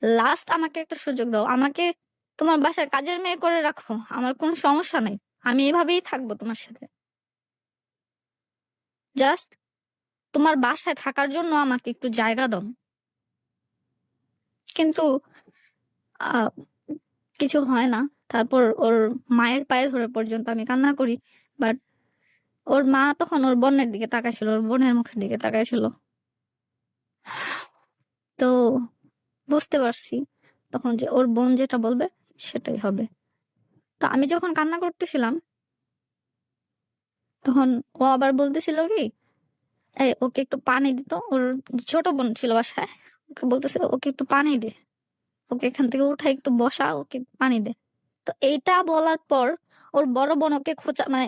লাস্ট আমাকে একটা সুযোগ দাও, আমাকে তোমার বাসায় কাজের মেয়ে করে রাখো, আমার কোনো সমস্যা নাই, আমি এভাবেই থাকবো তোমার সাথে, জাস্ট তোমার বাসায় থাকার জন্য আমাকে একটু জায়গা দাও। কিন্তু আহ কিছু হয় না। তারপর ওর মায়ের পায়ে ধরে পর্যন্ত আমি কান্না করি, বাট ওর মা তখন ওর বোনের দিকে তাকাইছিল, ওর বোনের মুখের দিকে তাকাইছিল। তো বুঝতে পারছি তখন যে ওর বোন যেটা বলবে সেটাই হবে। তো আমি যখন কান্না করতেছিলাম তখন ও আবার বলতেছিল কি, এই ওকে একটু পানি দিত, ওর ছোট বোন ছিল বাসায়, ওকে বলতেছিল ওকে একটু পানি দে, ওকে এখান থেকে উঠা একটু বসা, ওকে পানি দে। তো এইটা বলার পর ওর বড় বোন ওকে খোঁচা, মানে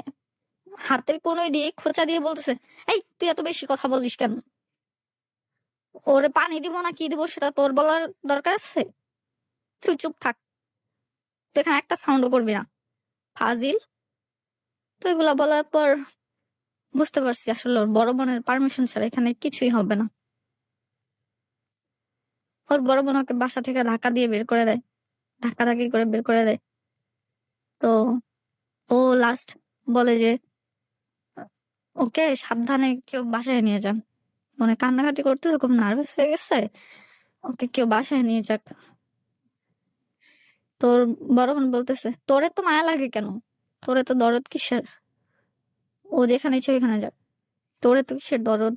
হাতের কোনোই দিয়ে খোঁচা দিয়ে বলতেছে, এই তুই এত বেশি কথা বলিস কেন, ওরে পানি দিব না কি দিব সেটা তোর বলার দরকার আছে, তুই চুপ থাক, তুই এখানে একটা সাউন্ডও করবি না, ফাজিল। তো এগুলা বলার পর বুঝতে পারছি আসলে ওর বড় বোনের পারমিশন ছাড়া এখানে কিছুই হবে না। ওর বড় বোন ওকে বাসা থেকে ধাক্কা দিয়ে বের করে দেয়, ধাক্কাধাক্কি করে বের করে দেয়। তো ও লাস্ট বলে যে ওকে সাবধানে কেউ বাসায় নিয়ে যান, মানে কান্নাকাটি করতেছে, খুব নার্ভাস হয়ে গেছে, ওকে কেউ বাসায় নিয়ে যাক। তোর বড় বোন বলতেছে তোরে তো মায়া লাগে কেন, তোরে তো দরদ কিসের, ও যেখানে ইচ্ছে ওইখানে যাক, তোরে তো কিসের দরদ,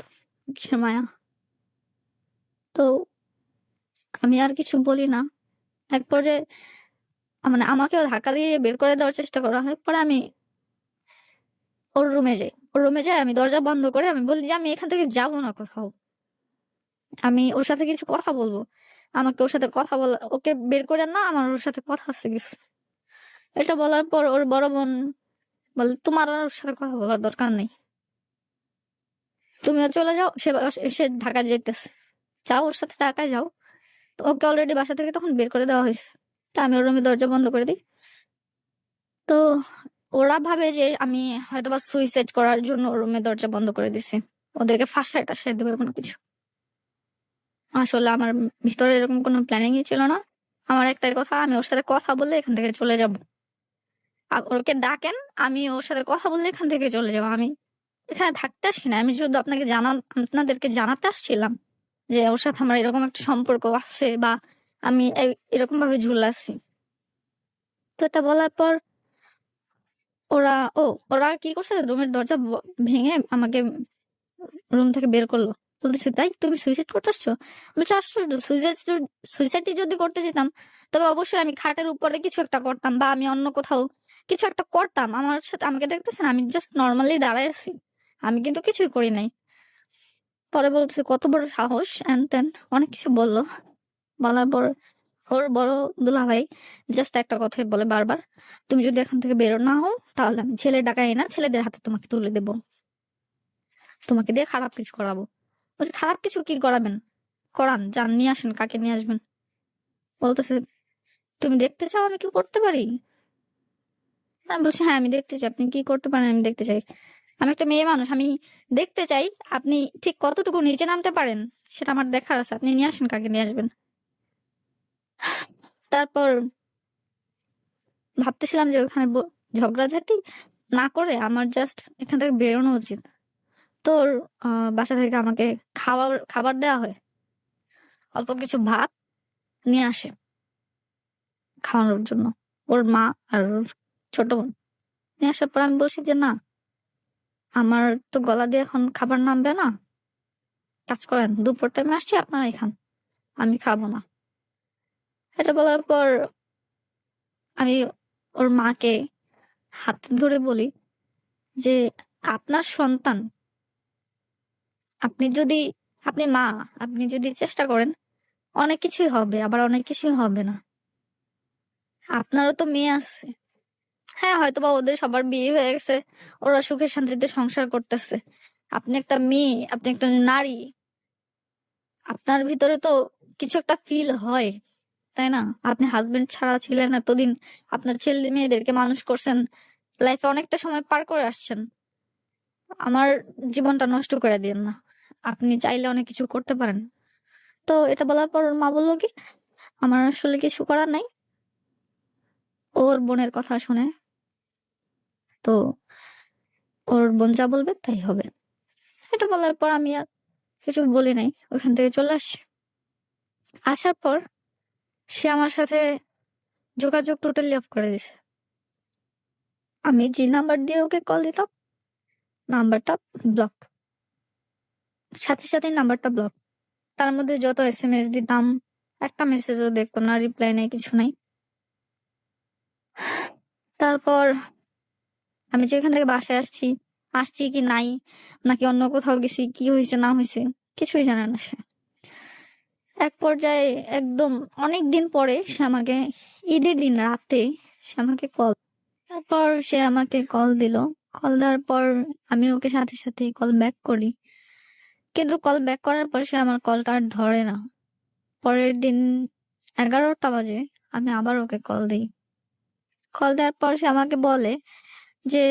কিসের মায়া। তো আমি আর কিছু বলি না। এক পর্যায়ে মানে আমাকেও ধাক্কা দিয়ে বের করে দেওয়ার চেষ্টা করা হয়। পরে আমি ওর রুমে যাই, আমি দরজা বন্ধ করে আমি বলি যে আমি এখান থেকে যাবো না কোথাও, আমি ওর সাথে কিছু কথা বলবো, আমাকে ওর সাথে কথা বলা, ওকে বের করে না, আমার ওর সাথে কথা আছে কিছু। এটা বলার পর ওর বড় বোন বলে তোমার আর ওর সাথে কথা বলার দরকার নেই, তুমিও চলে যাও, সে ঢাকায় যেতেছে, যাও ওর সাথে ঢাকায় যাও। তো ওকে অলরেডি বাসা থেকে তখন বের করে দেওয়া হয়েছে। তা আমি ওর রুমে দরজা বন্ধ করে দিই। তো ওরা ভাবে যে আমি হয়তোবা সুইসাইড করার জন্য ওর রুমে দরজা বন্ধ করে দিছি, ওদেরকে ফাঁসায় টাসায় দেবে কোনো কিছু। আসলে আমার ভিতরে এরকম কোনো প্ল্যানিংই ছিল না। আমার একটাই কথা, আমি ওর সাথে কথা বলে এখান থেকে চলে যাব। ওকে ডাকেন, আমি ওর সাথে কথা বললে এখান থেকে চলে যাবো, আমি এখানে থাকতে আসি না, আমি শুধু আপনাদেরকে জানাতে আসছিলাম যে ওর সাথে আমার এরকম একটা সম্পর্ক আছে, বা আমি এরকম ভাবে ঝুলাচ্ছি। তো এটা বলার পর ওরা ওরা কি করছে, রুমের দরজা ভেঙে আমাকে রুম থেকে বের করলো। বলতেছে, তাই তুমি সুইসাইড করতে আসছো? বলছে, আশ্চর্য, সুইসাইডই যদি করতে যেতাম তবে অবশ্যই আমি খাটের উপরে কিছু একটা করতাম, বা আমি অন্য কোথাও কিছু একটা করতাম। আমার সাথে আমাকে দেখতেছেন, আমি জাস্ট নর্মালি দাঁড়ায় আছি, আমি কিন্তু কিছুই করি নাই। পরে বলতেছে, কত বড় সাহস, এন্ড তেন অনেক কিছু বললো। বলার পর ওর বড় দুলাভাই জাস্ট একটা কথাই বলে বারবার, তুমি যদি এখান থেকে বেরো না হও তাহলে আমি ছেলে ডাকাই না, ছেলেদের হাতে তোমাকে তুলে দেবো, তোমাকে দিয়ে খারাপ কিছু করাবো। বলছে, খারাপ কিছু কি করাবেন, করান, যান নিয়ে আসেন, কাকে নিয়ে আসবেন। বলতেছে, তুমি দেখতে চাও আমি কি করতে পারি? আমি বলছি, হ্যাঁ আমি দেখতে চাই, আপনি কি করতে পারেন আমি দেখতে চাই। আমি একটা মেয়ে মানুষ, আমি দেখতে চাই আপনি ঠিক কতটুকু নিচে নামতে পারেন, সেটা আমার দেখার আছে, আপনি নিয়ে আসেন, কাকে নিয়ে আসবেন। তারপর ভাবতেছিলাম যে ওখানে ঝগড়াঝাটি না করে আমার জাস্ট এখান থেকে বেরোনো উচিত। তোর বাসা থেকে আমাকে খাবার খাবার দেওয়া হয়, অল্প কিছু ভাত নিয়ে আসে খাওয়ানোর জন্য, ওর মা আর ওর ছোট বোন। নিয়ে আসার পর আমি বলছি যে, না, আমার তো গলা দিয়ে এখন খাবার নামবে না, কাজ করেন, দুপুর টাইমে আসছি, আপনারাই খান, আমি খাবো না। এটা বলার পর আমি ওর মাকে হাতে ধরে বলি যে, আপনার সন্তান, আপনি যদি, আপনি মা, আপনি যদি চেষ্টা করেন অনেক কিছুই হবে, আবার অনেক কিছুই হবে না। আপনারও তো মেয়ে আছে, হ্যাঁ হয়তোবা ওদের সবার বিয়ে হয়ে গেছে, ওরা সুখে শান্তিতে সংসার করতেছে। আপনি একটা মেয়ে, আপনি একটা নারী, আপনার ভিতরে তো কিছু একটা ফিল হয়, তাই না? আপনি হাজবেন্ড ছাড়া ছিলেন এতদিন, আপনার ছেলে মেয়েদেরকে মানুষ করছেন, লাইফে অনেকটা সময় পার করে আসছেন। আমার জীবনটা নষ্ট করে দিন না, আপনি চাইলে অনেক কিছু করতে পারেন। তো এটা বলার পর ওর মা বললো কি, আমার আসলে কিছু করার নাই, ওর বোনের কথা শুনে, তো ওর বোন যা বলবে তাই হবে। এটা বলার পর আমি আর কিছু বলি নাই, ওখান থেকে চলে আসি। আসার পর সে আমার সাথে যোগাযোগ টোটালি অফ করে দিছে। আমি যে নাম্বার দিয়ে ওকে কল দিতাম, নাম্বারটা ব্লক, সাথে সাথে নাম্বারটা ব্লক। তার মধ্যে যত SMS দিতাম, একটা মেসেজও দেখতো না, রিপ্লাই নাই, কিছু নাই। তারপর আমি যেখান থেকে বাসায় আসছি, আসছি কি নাই, নাকি অন্য কোথাও গেছি, কি হয়েছে না হয়েছে কিছুই জানে না সে। এক পর্যায়ে একদম অনেক দিন পরে সে আমাকে, ঈদের দিন রাতে সে আমাকে কল, তারপর সে আমাকে কল দিল। কল দেওয়ার পর আমি ওকে সাথে সাথে কল ব্যাক করি, কিন্তু কল ব্যাক করার পর সে আমার কলটা আর ধরে না। পরের দিন 11টা বাজে আমি আবার ওকে কল দিই। কল দেওয়ার পর সে আমাকে বলে যে,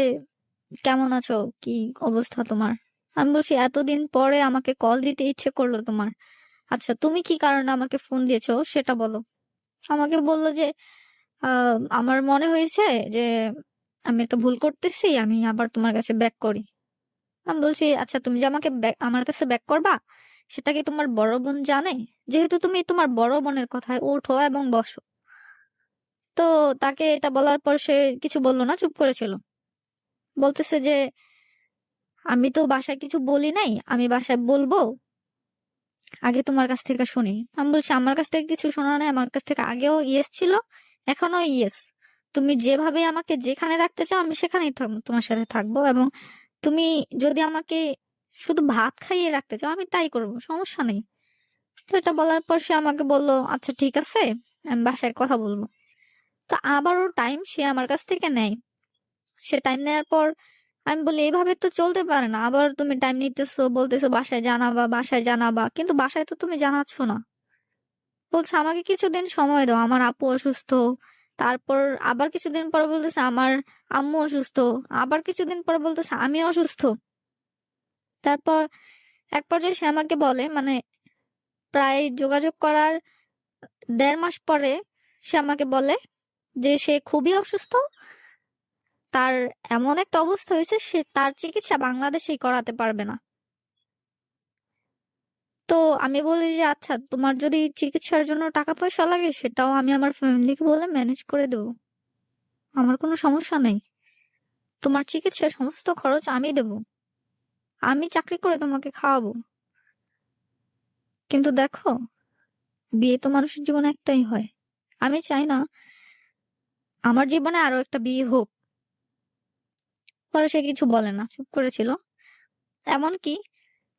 কেমন আছো, কি অবস্থা তোমার? আমি বলছি, এতদিন পরে আমাকে কল দিতে ইচ্ছে করলো তোমার, আচ্ছা তুমি কি কারণে আমাকে ফোন দিয়েছো সেটা বলো। আমাকে বললো যে, আমার মনে হয়েছে যে আমি একটা ভুল করতেছি, আমি আবার তোমার কাছে ব্যাক করি। আমি বলছি, আচ্ছা তুমি যে আমাকে আমার কাছে ব্যাক করবা সেটা কি তোমার বড় বোন জানে? যেহেতু তুমি তোমার বড় বোনের কথায় ওঠো এবং বসো। তো তাকে এটা বলার পর সে কিছু বললো না, চুপ করেছিল। বলতেছে যে, আমি তো বাসায় কিছু বলি নাই, আমি বাসায় বলবো, আগে তোমার কাছ থেকে শুনি। আমি বলছি, আমার কাছ থেকে কিছু শোনা নাই, আমার কাছ থেকে আগেও ইয়েস ছিল, এখনো ইয়েস। তুমি যেভাবে আমাকে যেখানে রাখতে চাও আমি সেখানেই তোমার সাথে থাকবো, এবং তুমি যদি আমাকে শুধু ভাত খাইয়ে রাখতে চাও আমি তাই করবো, সমস্যা নেই। তো এটা বলার পর সে আমাকে বললো, আচ্ছা ঠিক আছে, আমি বাসায় কথা বলবো। তো আবারও টাইম সে আমার কাছ থেকে নেয়। সে টাইম নেওয়ার পর আমি বলি, এইভাবে তো চলতে পারে না, আবার তুমি টাইম নিতেছো, বলতেছো বাসায় জানাবা বাসায় জানাবা, কিন্তু বাসায় তো তুমি জানাচ্ছ না। বলছে, আমাকে কিছুদিন সময় দাও, আমার আপু অসুস্থ। তারপর আবার কিছুদিন পর বলতেছে আমার আম্মু অসুস্থ। আবার কিছুদিন পর বলতেছে আমি অসুস্থ। তারপর এক পর্যায়ে সে আমাকে বলে, মানে প্রায় যোগাযোগ করার 1.5 মাস পরে সে আমাকে বলে যে সে খুবই অসুস্থ, তার এমন একটা অবস্থা হয়েছে সে তার চিকিৎসা বাংলাদেশেই করাতে পারবে না। তো আমি বলি যে আচ্ছা তোমার যদি চিকিৎসার জন্য টাকা পয়সা লাগে সেটাও আমি আমার ফ্যামিলিকে বলে ম্যানেজ করে দেবো, আমার কোনো সমস্যা নেই, তোমার চিকিৎসার সমস্ত খরচ আমি দেবো, আমি চাকরি করে তোমাকে খাওয়াবো। কিন্তু দেখো, বিয়ে তো মানুষের জীবনে একটাই হয়, আমি চাই না আমার জীবনে আরো একটা বিয়ে হোক। পরে সে কিছু বলে না, চুপ করেছিল। এমনকি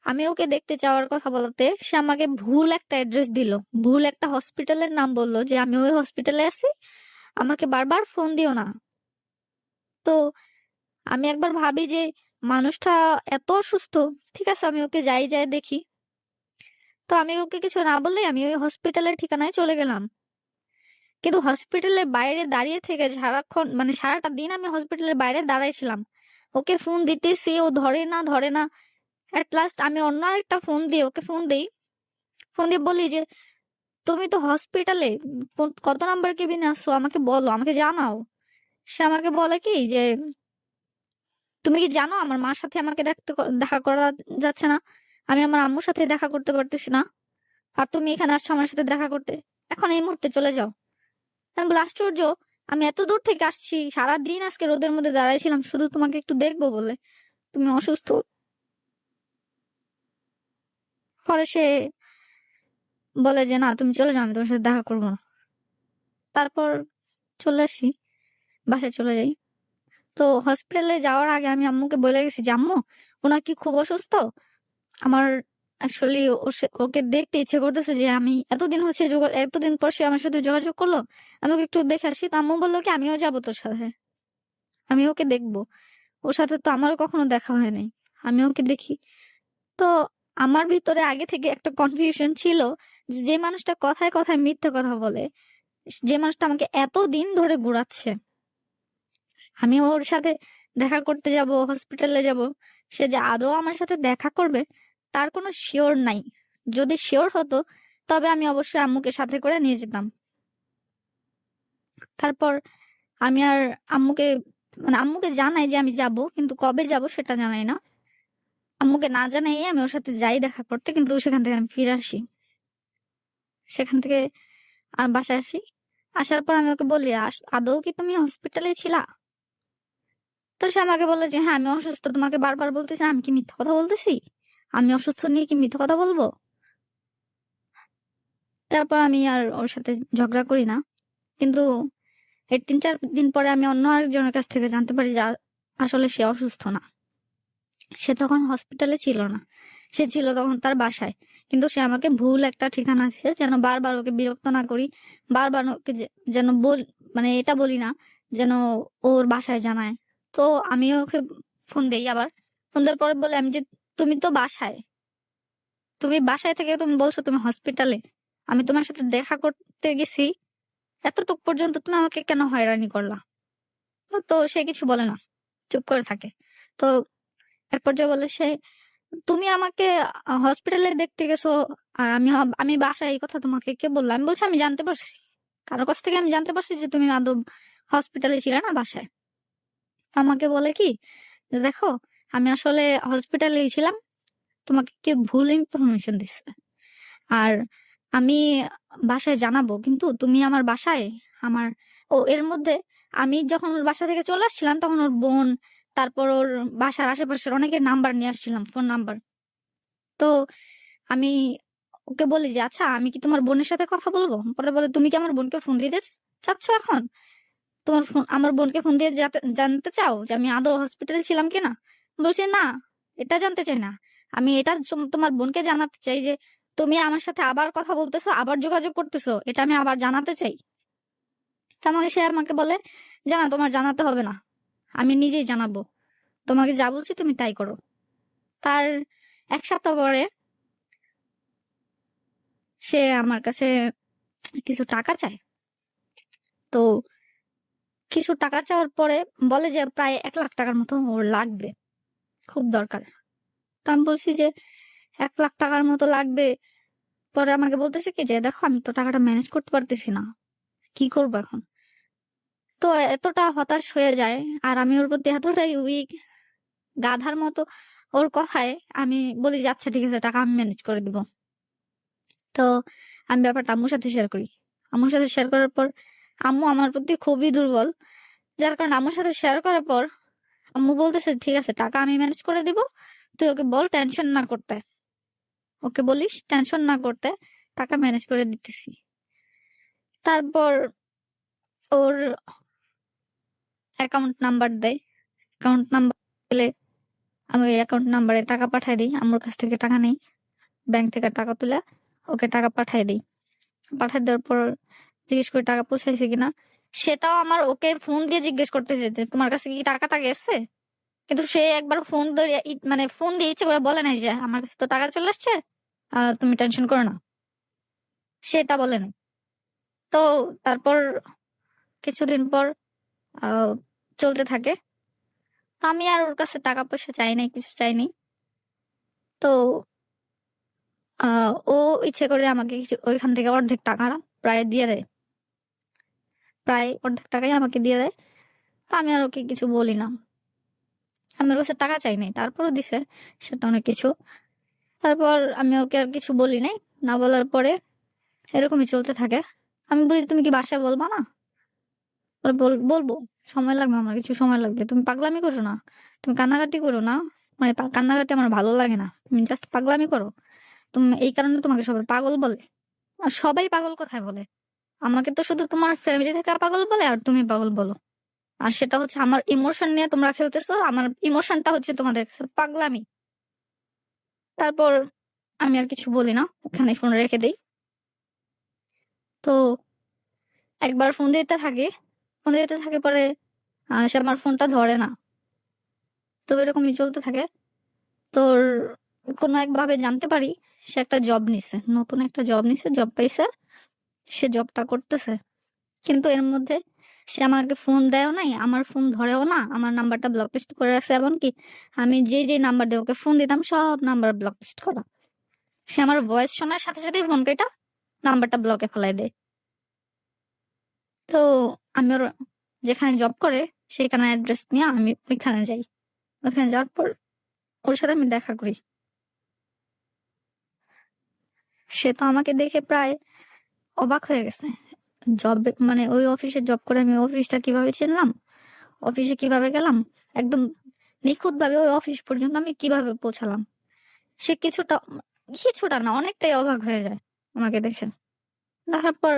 আমি ওকে দেখতে যাওয়ার কথা বলতে সে আমাকে ভুল একটা অ্যাড্রেস দিল, ভুল একটা হসপিটালের নাম বললো যে আমি ওই হসপিটালে আছি, আমাকে বারবার ফোন দিও না। তো আমি একবার ভাবি যে মানুষটা এত অসুস্থ, ঠিক আছে আমি ওকে যাই যাই দেখি। তো আমি ওকে কিছু না বললে আমি ওই হসপিটালের ঠিকানায় চলে গেলাম। কিন্তু হসপিটালের বাইরে দাঁড়িয়ে থেকে সারাক্ষণ মানে সারাটা দিন আমি হসপিটালের বাইরে দাঁড়াইছিলাম, ওকে ফোন দিতেছি ও ধরে না ধরে না। এট লাস্ট আমি অন্য আরেকটা ফোন দিয়ে ওকে ফোন দিই, ফোন দিয়ে বলি যে তুমি তো হসপিটালে কত নাম্বার কেবিনে আসছো আমাকে বলো, আমাকে জানাও। সে আমাকে বলে কি যে তুমি কি জানো আমার মার সাথে আমাকে দেখা করা যাচ্ছে না, আমি আমার আম্মুর সাথে দেখা করতে পারতেছি না, আর তুমি এখানে আসছো আমার সাথে দেখা করতে, এখন এই মুহূর্তে চলে যাও। আমি বলি আশ্চর্য, আমি এত দূর থেকে আসছি, সারাদিন আজকে রোদের মধ্যে দাঁড়াইছিলাম শুধু তোমাকে একটু দেখবো বলে, তুমি অসুস্থ। পরে সে বলে যে না তুমি চলে যাও, আমি তোমার সাথে দেখা করবো না। তারপর চলে আসি, বাসায় চলে যাই। তো হসপিটালে যাওয়ার আগে আমি আম্মুকে বলে গেছি যে আম্মু ওনার কি খুব অসুস্থ, আমার অ্যাকচুয়ালি ওকে দেখতে ইচ্ছে করতেছে, যে আমি এতদিন পর সে আমার সাথে যোগাযোগ করলো, আমি ওকে একটু দেখে আসি। তো আম্মু বললো কি আমিও যাবো তোর সাথে, আমি ওকে দেখবো, ওর সাথে তো আমারও কখনো দেখা হয় নাই, আমি ওকে দেখি। তো আমার ভিতরে আগে থেকে একটা কনফিউশন ছিল যে যে মানুষটা কথায় কথায় মিথ্যে কথা বলে, যে মানুষটা আমাকে এতদিন ধরে ঘুরাচ্ছে, আমি ওর সাথে দেখা করতে যাব, হসপিটালে যাব, সে যে আদৌ আমার সাথে দেখা করবে তার কোনো শিওর নাই। যদি শিওর হতো তবে আমি অবশ্যই আম্মুকে সাথে করে নিয়ে যেতাম। তারপর আমি আর আম্মুকে আম্মুকে জানাই যে আমি যাব, কিন্তু কবে যাব সেটা জানাই না। আম্মুকে না জানাই আমি ওর সাথে যাই দেখা করতে, কিন্তু সেখান থেকে আমি ফিরে আসি। সেখান থেকে আমি বাসায় আসি, আসার পর আমি ওকে বলি আদৌ কি তুমি হসপিটালে ছিলা? তো সে আমাকে বলে যে হ্যাঁ আমি অসুস্থ, তোমাকে বারবার বলতেছি, আমি কি মিথ্যা কথা বলতেছি? আমি অসুস্থ নিয়ে কি মিথ্যা কথা বলবো? তারপর আমি আর ওর সাথে ঝগড়া করি না। কিন্তু এর 3-4 দিন পরে আমি অন্য আরেকজনের কাছ থেকে জানতে পারি যে আসলে সে অসুস্থ না, সে তখন হসপিটালে ছিল না, সে ছিল তখন তার বাসায়। কিন্তু সে আমাকে ভুল একটা ঠিকানা দিচ্ছে যেন বারবার ওকে বিরক্ত না করি, বারবার ওকে যেন এটা বলি না, যেন ওর বাসায় জানায়। তো আমি ওকে ফোন দেই, আবার ফোন দেওয়ার পরে বলে আমি যে তুমি তো বাসায়, তুমি বাসায় থেকে তুমি বলছো তুমি হসপিটালে, আমি তোমার সাথে দেখা করতে গেছি, এতটুক পর্যন্ত তুমি আমাকে কেন হয়রানি করলা? তো সে কিছু বলে না, চুপ করে থাকে। তো এক পর্যায়ে বলে সে তুমি আমাকে হসপিটালে দেখতে গেছো, আর আমি বাসায়, এই কথা তোমাকে কে বললো? আমি বলছি আমি জানতে পারছি, কারোর কাছ থেকে আমি জানতে পারছি যে তুমি আদৌ হসপিটালে ছিলে না, বাসায়। আমাকে বলে কি যে দেখো আমি আসলে হসপিটালে ছিলাম, তোমাকে কে ভুল ইনফরমেশন দিচ্ছে, আর আমি বাসায় জানাবো, কিন্তু তুমি আমার বাসায় আমার এর মধ্যে আমি যখন ওর বাসা থেকে চলে আসছিলাম তখন ওর বোন, তারপর ওর বাসার আশেপাশের অনেকের নাম্বার নিয়ে আসছিলাম, ফোন নাম্বার। তো আমি ওকে বলি যে আচ্ছা আমি কি তোমার বোনের সাথে কথা বলবো? পরে বলে তুমি কি আমার বোনকে ফোন দিতে চাচ্ছ এখন? তোমার ফোন আমার বোনকে ফোন দিয়ে জানতে চাও যে আমি আদৌ হসপিটালে ছিলাম কিনা? বলছে না, এটা জানতে চাই না, আমি এটা তোমার বোনকে জানাতে চাই যে তুমি আমার সাথে আবার কথা বলতেছো, আবার যোগাযোগ করতেছো, এটা আমি আবার জানাতে চাই। তো সে আমাকে বলে জানা তোমার জানাতে হবে না, আমি নিজেই জানাবো, তোমাকে যা বলছি তুমি তাই করো। তার 1 সপ্তাহ পরে সে আমার কাছে কিছু টাকা চায়। তো কিছু টাকা চাওয়ার পরে বলে যে প্রায় 1 লাখ টাকার মতো ওর লাগবে, খুব দরকার। তো আমি বলছি যে 1 লাখ টাকার মতো লাগবে। পরে আমাকে বলতেছে কি যে দেখো আমি তো টাকাটা ম্যানেজ করতে পারতেছি না, কি করবো এখন? তো এতটা হতাশ হয়ে যায়, আর আমি ওর প্রতি এতটাই উইক, গাধার মতো ওর কথায় আমি বলি যে আচ্ছা ঠিক আছে টাকা আমি ম্যানেজ করে দিব। তো আমি ব্যাপারটা আম্মুর সাথে শেয়ার করি। আম্মুর সাথে শেয়ার করার পর আম্মু আমার প্রতি খুবই দুর্বল। যার কারণে আম্মুর সাথে শেয়ার করার পর আম্মু বলতেছে, ঠিক আছে টাকা আমি ম্যানেজ করে দিব, তুই ওকে বল টেনশন না করতে, ওকে বলিস টেনশন না করতে, টাকা ম্যানেজ করে দিতেছি। তারপর ওর অ্যাকাউন্ট নাম্বার দেয়, অ্যাকাউন্ট নাম্বার দিলে আমি ওই অ্যাকাউন্ট নাম্বারে টাকা পাঠাই দিই। আম্মুর কাছ থেকে টাকা নেই, ব্যাংক থেকে টাকা তুলে ওকে টাকা পাঠাই দিই। পাঠাই দেওয়ার পর জিজ্ঞেস করি টাকা পৌঁছাইছে কিনা। সেটাও আমার ওকে ফোন দিয়ে জিজ্ঞেস করতেছে যে তোমার কাছে কি টাকাটা গেছে। কিন্তু সে একবার ফোন ধরে মানে ফোন দিয়ে ইচ্ছে করে বলে নাই যে আমার কাছে তো টাকা চলে আসছে, তুমি টেনশন করো না, সেটা বলে নাই। তো তারপর কিছুদিন পর আহ, চলতে থাকে। আমি আর ওর কাছে টাকা পয়সা চাই নাই, কিছু চাইনি। তো ও ইচ্ছে করে আমাকে কিছু ওইখান থেকে অর্ধেক টাকা প্রায় দিয়ে দেয়, প্রায় অর্ধেক টাকাই আমাকে দিয়ে দেয়। তো আমি আর ওকে কিছু বলি না, আমি ওর কাছে টাকা চাই নাই, তারপরও দিছে, সেটা অনেক কিছু। তারপর আমি ওকে আর কিছু বলি নাই, না বলার পরে এরকমই চলতে থাকে। আমি বলি তুমি কি বাসায় বলবা না? বলে, বলবো, সময় লাগবে, আমার কিছু সময় লাগবে, তুমি পাগলামি করো না, তুমি কান্নাকাটি করো না, মানে কান্নাকাটি আমার ভালো লাগে না, তুমি জাস্ট পাগলামি করো, তুমি এই কারণে তোমাকে সবাই পাগল বলে। আর সবাই পাগল কোথায় বলে? আমাকে তো শুধু তোমার ফ্যামিলি থেকে পাগল বলে, আর তুমি পাগল বলো। আর সেটা হচ্ছে আমার ইমোশন নিয়ে তোমরা খেলতেছো, আমার ইমোশনটা হচ্ছে তোমাদের কাছে পাগলামি। তারপর আমি আর কিছু বলি না, ওখানে ফোন রেখে দিই। তো একবার ফোন দিতে থাকে, ফোন দিতে থাকে, পরে সে আমার ফোনটা ধরে না। তো এরকমই চলতে থাকে। তোর কোনো একভাবে জানতে পারি সে একটা জব নিছে, নতুন একটা জব নিছে, জব পাইছে, সে জবটা করতেছে। কিন্তু এর মধ্যে সে আমাকে ফোন দেয়ও নাই, আমার ফোন ধরেও না, আমার নাম্বারটা ব্লক লিস্ট করে রাখছে। এমনকি আমি যে যে নাম্বার দিয়ে ওকে ফোন দিতাম সব নাম্বার ব্লক লিস্ট করা। সে আমার ভয়েস শোনার সাথে সাথে ফোন কেটে নাম্বারটা ব্লকে ফেলাই দেয়। তো আমি ওর যেখানে জব করে সেখানে অ্যাড্রেস নিয়ে আমি ওইখানে যাই। ওখানে যাওয়ার পর ওর সাথে আমি দেখা করি। সে তো আমাকে দেখে প্রায় অবাক হয়ে গেছে। জব মানে ওই অফিসে জব করে আমি অফিসটা কিভাবে চিনলাম, অফিসে কিভাবে গেলাম, একদম নিখুঁত ভাবে ওই অফিস পর্যন্ত আমি কিভাবে পৌঁছালাম, সে কিছুটা, কিছুটা না অনেকটাই অবাক হয়ে যায় আমাকে দেখে। দেখার পর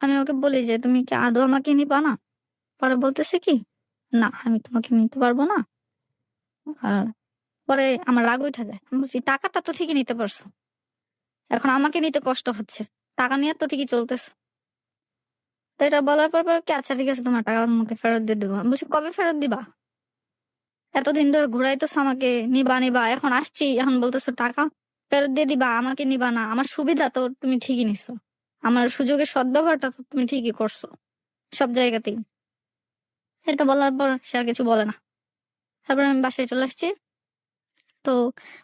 আমি ওকে বলি যে তুমি কি আদৌ আমাকে নিবা না? পরে বলতেছে কি, না আমি তোমাকে নিতে পারবো না। আর পরে আমার রাগ উঠে যায়, আমি বলছি টাকাটা তো ঠিকই নিতে পারছো, এখন আমাকে নিতে কষ্ট হচ্ছে, টাকা নিয়ে তো ঠিকই চলতেছে। তো এটা বলার পর কি, আচ্ছা ঠিক আছে তোমার টাকা আমাকে ফেরত দিয়ে দেবো। আমি বলছি কবে ফেরত দিবা? এতদিন ধরে ঘুরাইতেছো আমাকে, নিবা নিবা, এখন আসছি এখন বলতেছো টাকা ফেরত দিয়ে দিবা, আমাকে নিবা না। আমার সুবিধা তো তুমি ঠিকই নিছো, আমার সুযোগের সদ্ব্যবহারটা তো তুমি ঠিকই করছো সব জায়গাতেই। এটা বলার পর সে আর কিছু বলে না। তারপর আমি বাসায় চলে আসছি। তো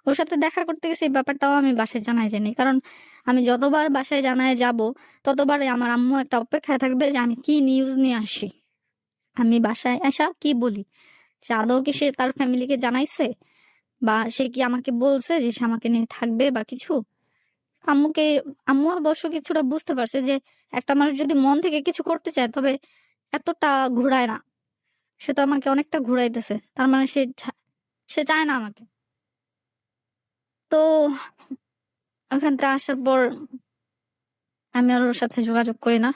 ওর সাথে দেখা করতে গেছি, এই ব্যাপারটাও আমি বাসায় জানাই যায়নি, কারণ আমি যতবার বাসায় জানায় যাব ততবারই আমার আম্মু একটা অপেক্ষায় থাকবে যে আমি কি নিউজ নিয়ে আসি, আমি বাসায় আসা কি বলি, যে আদৌ কি সে তার ফ্যামিলিকে জানাইছে, বা সে কি আমাকে বলছে যে সে আমাকে নিয়ে থাকবে বা কিছু। আম্মুকে, আম্মু অবশ্য কিছুটা বুঝতে পারছে যে একটা মানুষ যদি মন থেকে কিছু করতে চায় তবে এতটা ঘুরায় না। সে তো আমাকে অনেকটা ঘুরাইতেছে, তার মানে সে চায় না আমাকে। তো ওখান থেকে আসার পর আমি আর ওর সাথে যোগাযোগ করি না,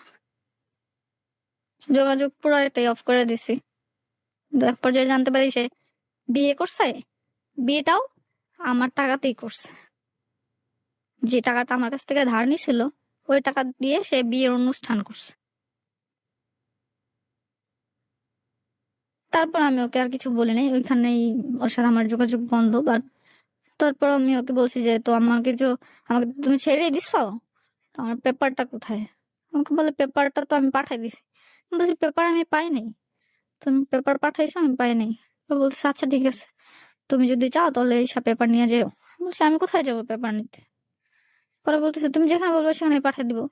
যোগাযোগ পুরো এটাই অফ করে দিছি। কিন্তু এক পর্যায়ে জানতে পারি সে বিয়ে করছে, বিয়েটাও আমার টাকাতেই করছে। যে টাকাটা আমার কাছ থেকে ধার নিছিল ওই টাকা দিয়ে সে বিয়ের অনুষ্ঠান করছে। তারপর আমি ওকে আর কিছু বলি নাই, ওইখানেই ওর সাথে আমার যোগাযোগ বন্ধ। বাট তারপর আমি ওকে বলছি যে তো আমাকে তুমি ছেড়ে দিছো, আমার পেপারটা কোথায়? আমাকে বলে পেপারটা তো আমি পাঠাই দিছি। আমি বলছি পেপার আমি পাই নাই, তুমি পেপার পাঠাইছো আমি পাই নাই। ও বলছে আচ্ছা ঠিক আছে, তুমি যদি চাও তাহলে এইসব পেপার নিয়ে যেও। আমি বলছি আমি কোথায় যাবো পেপার নিতে? পরে বলতেছে তুমি যেখানে বলবো সেখানে পাঠিয়ে দিবো,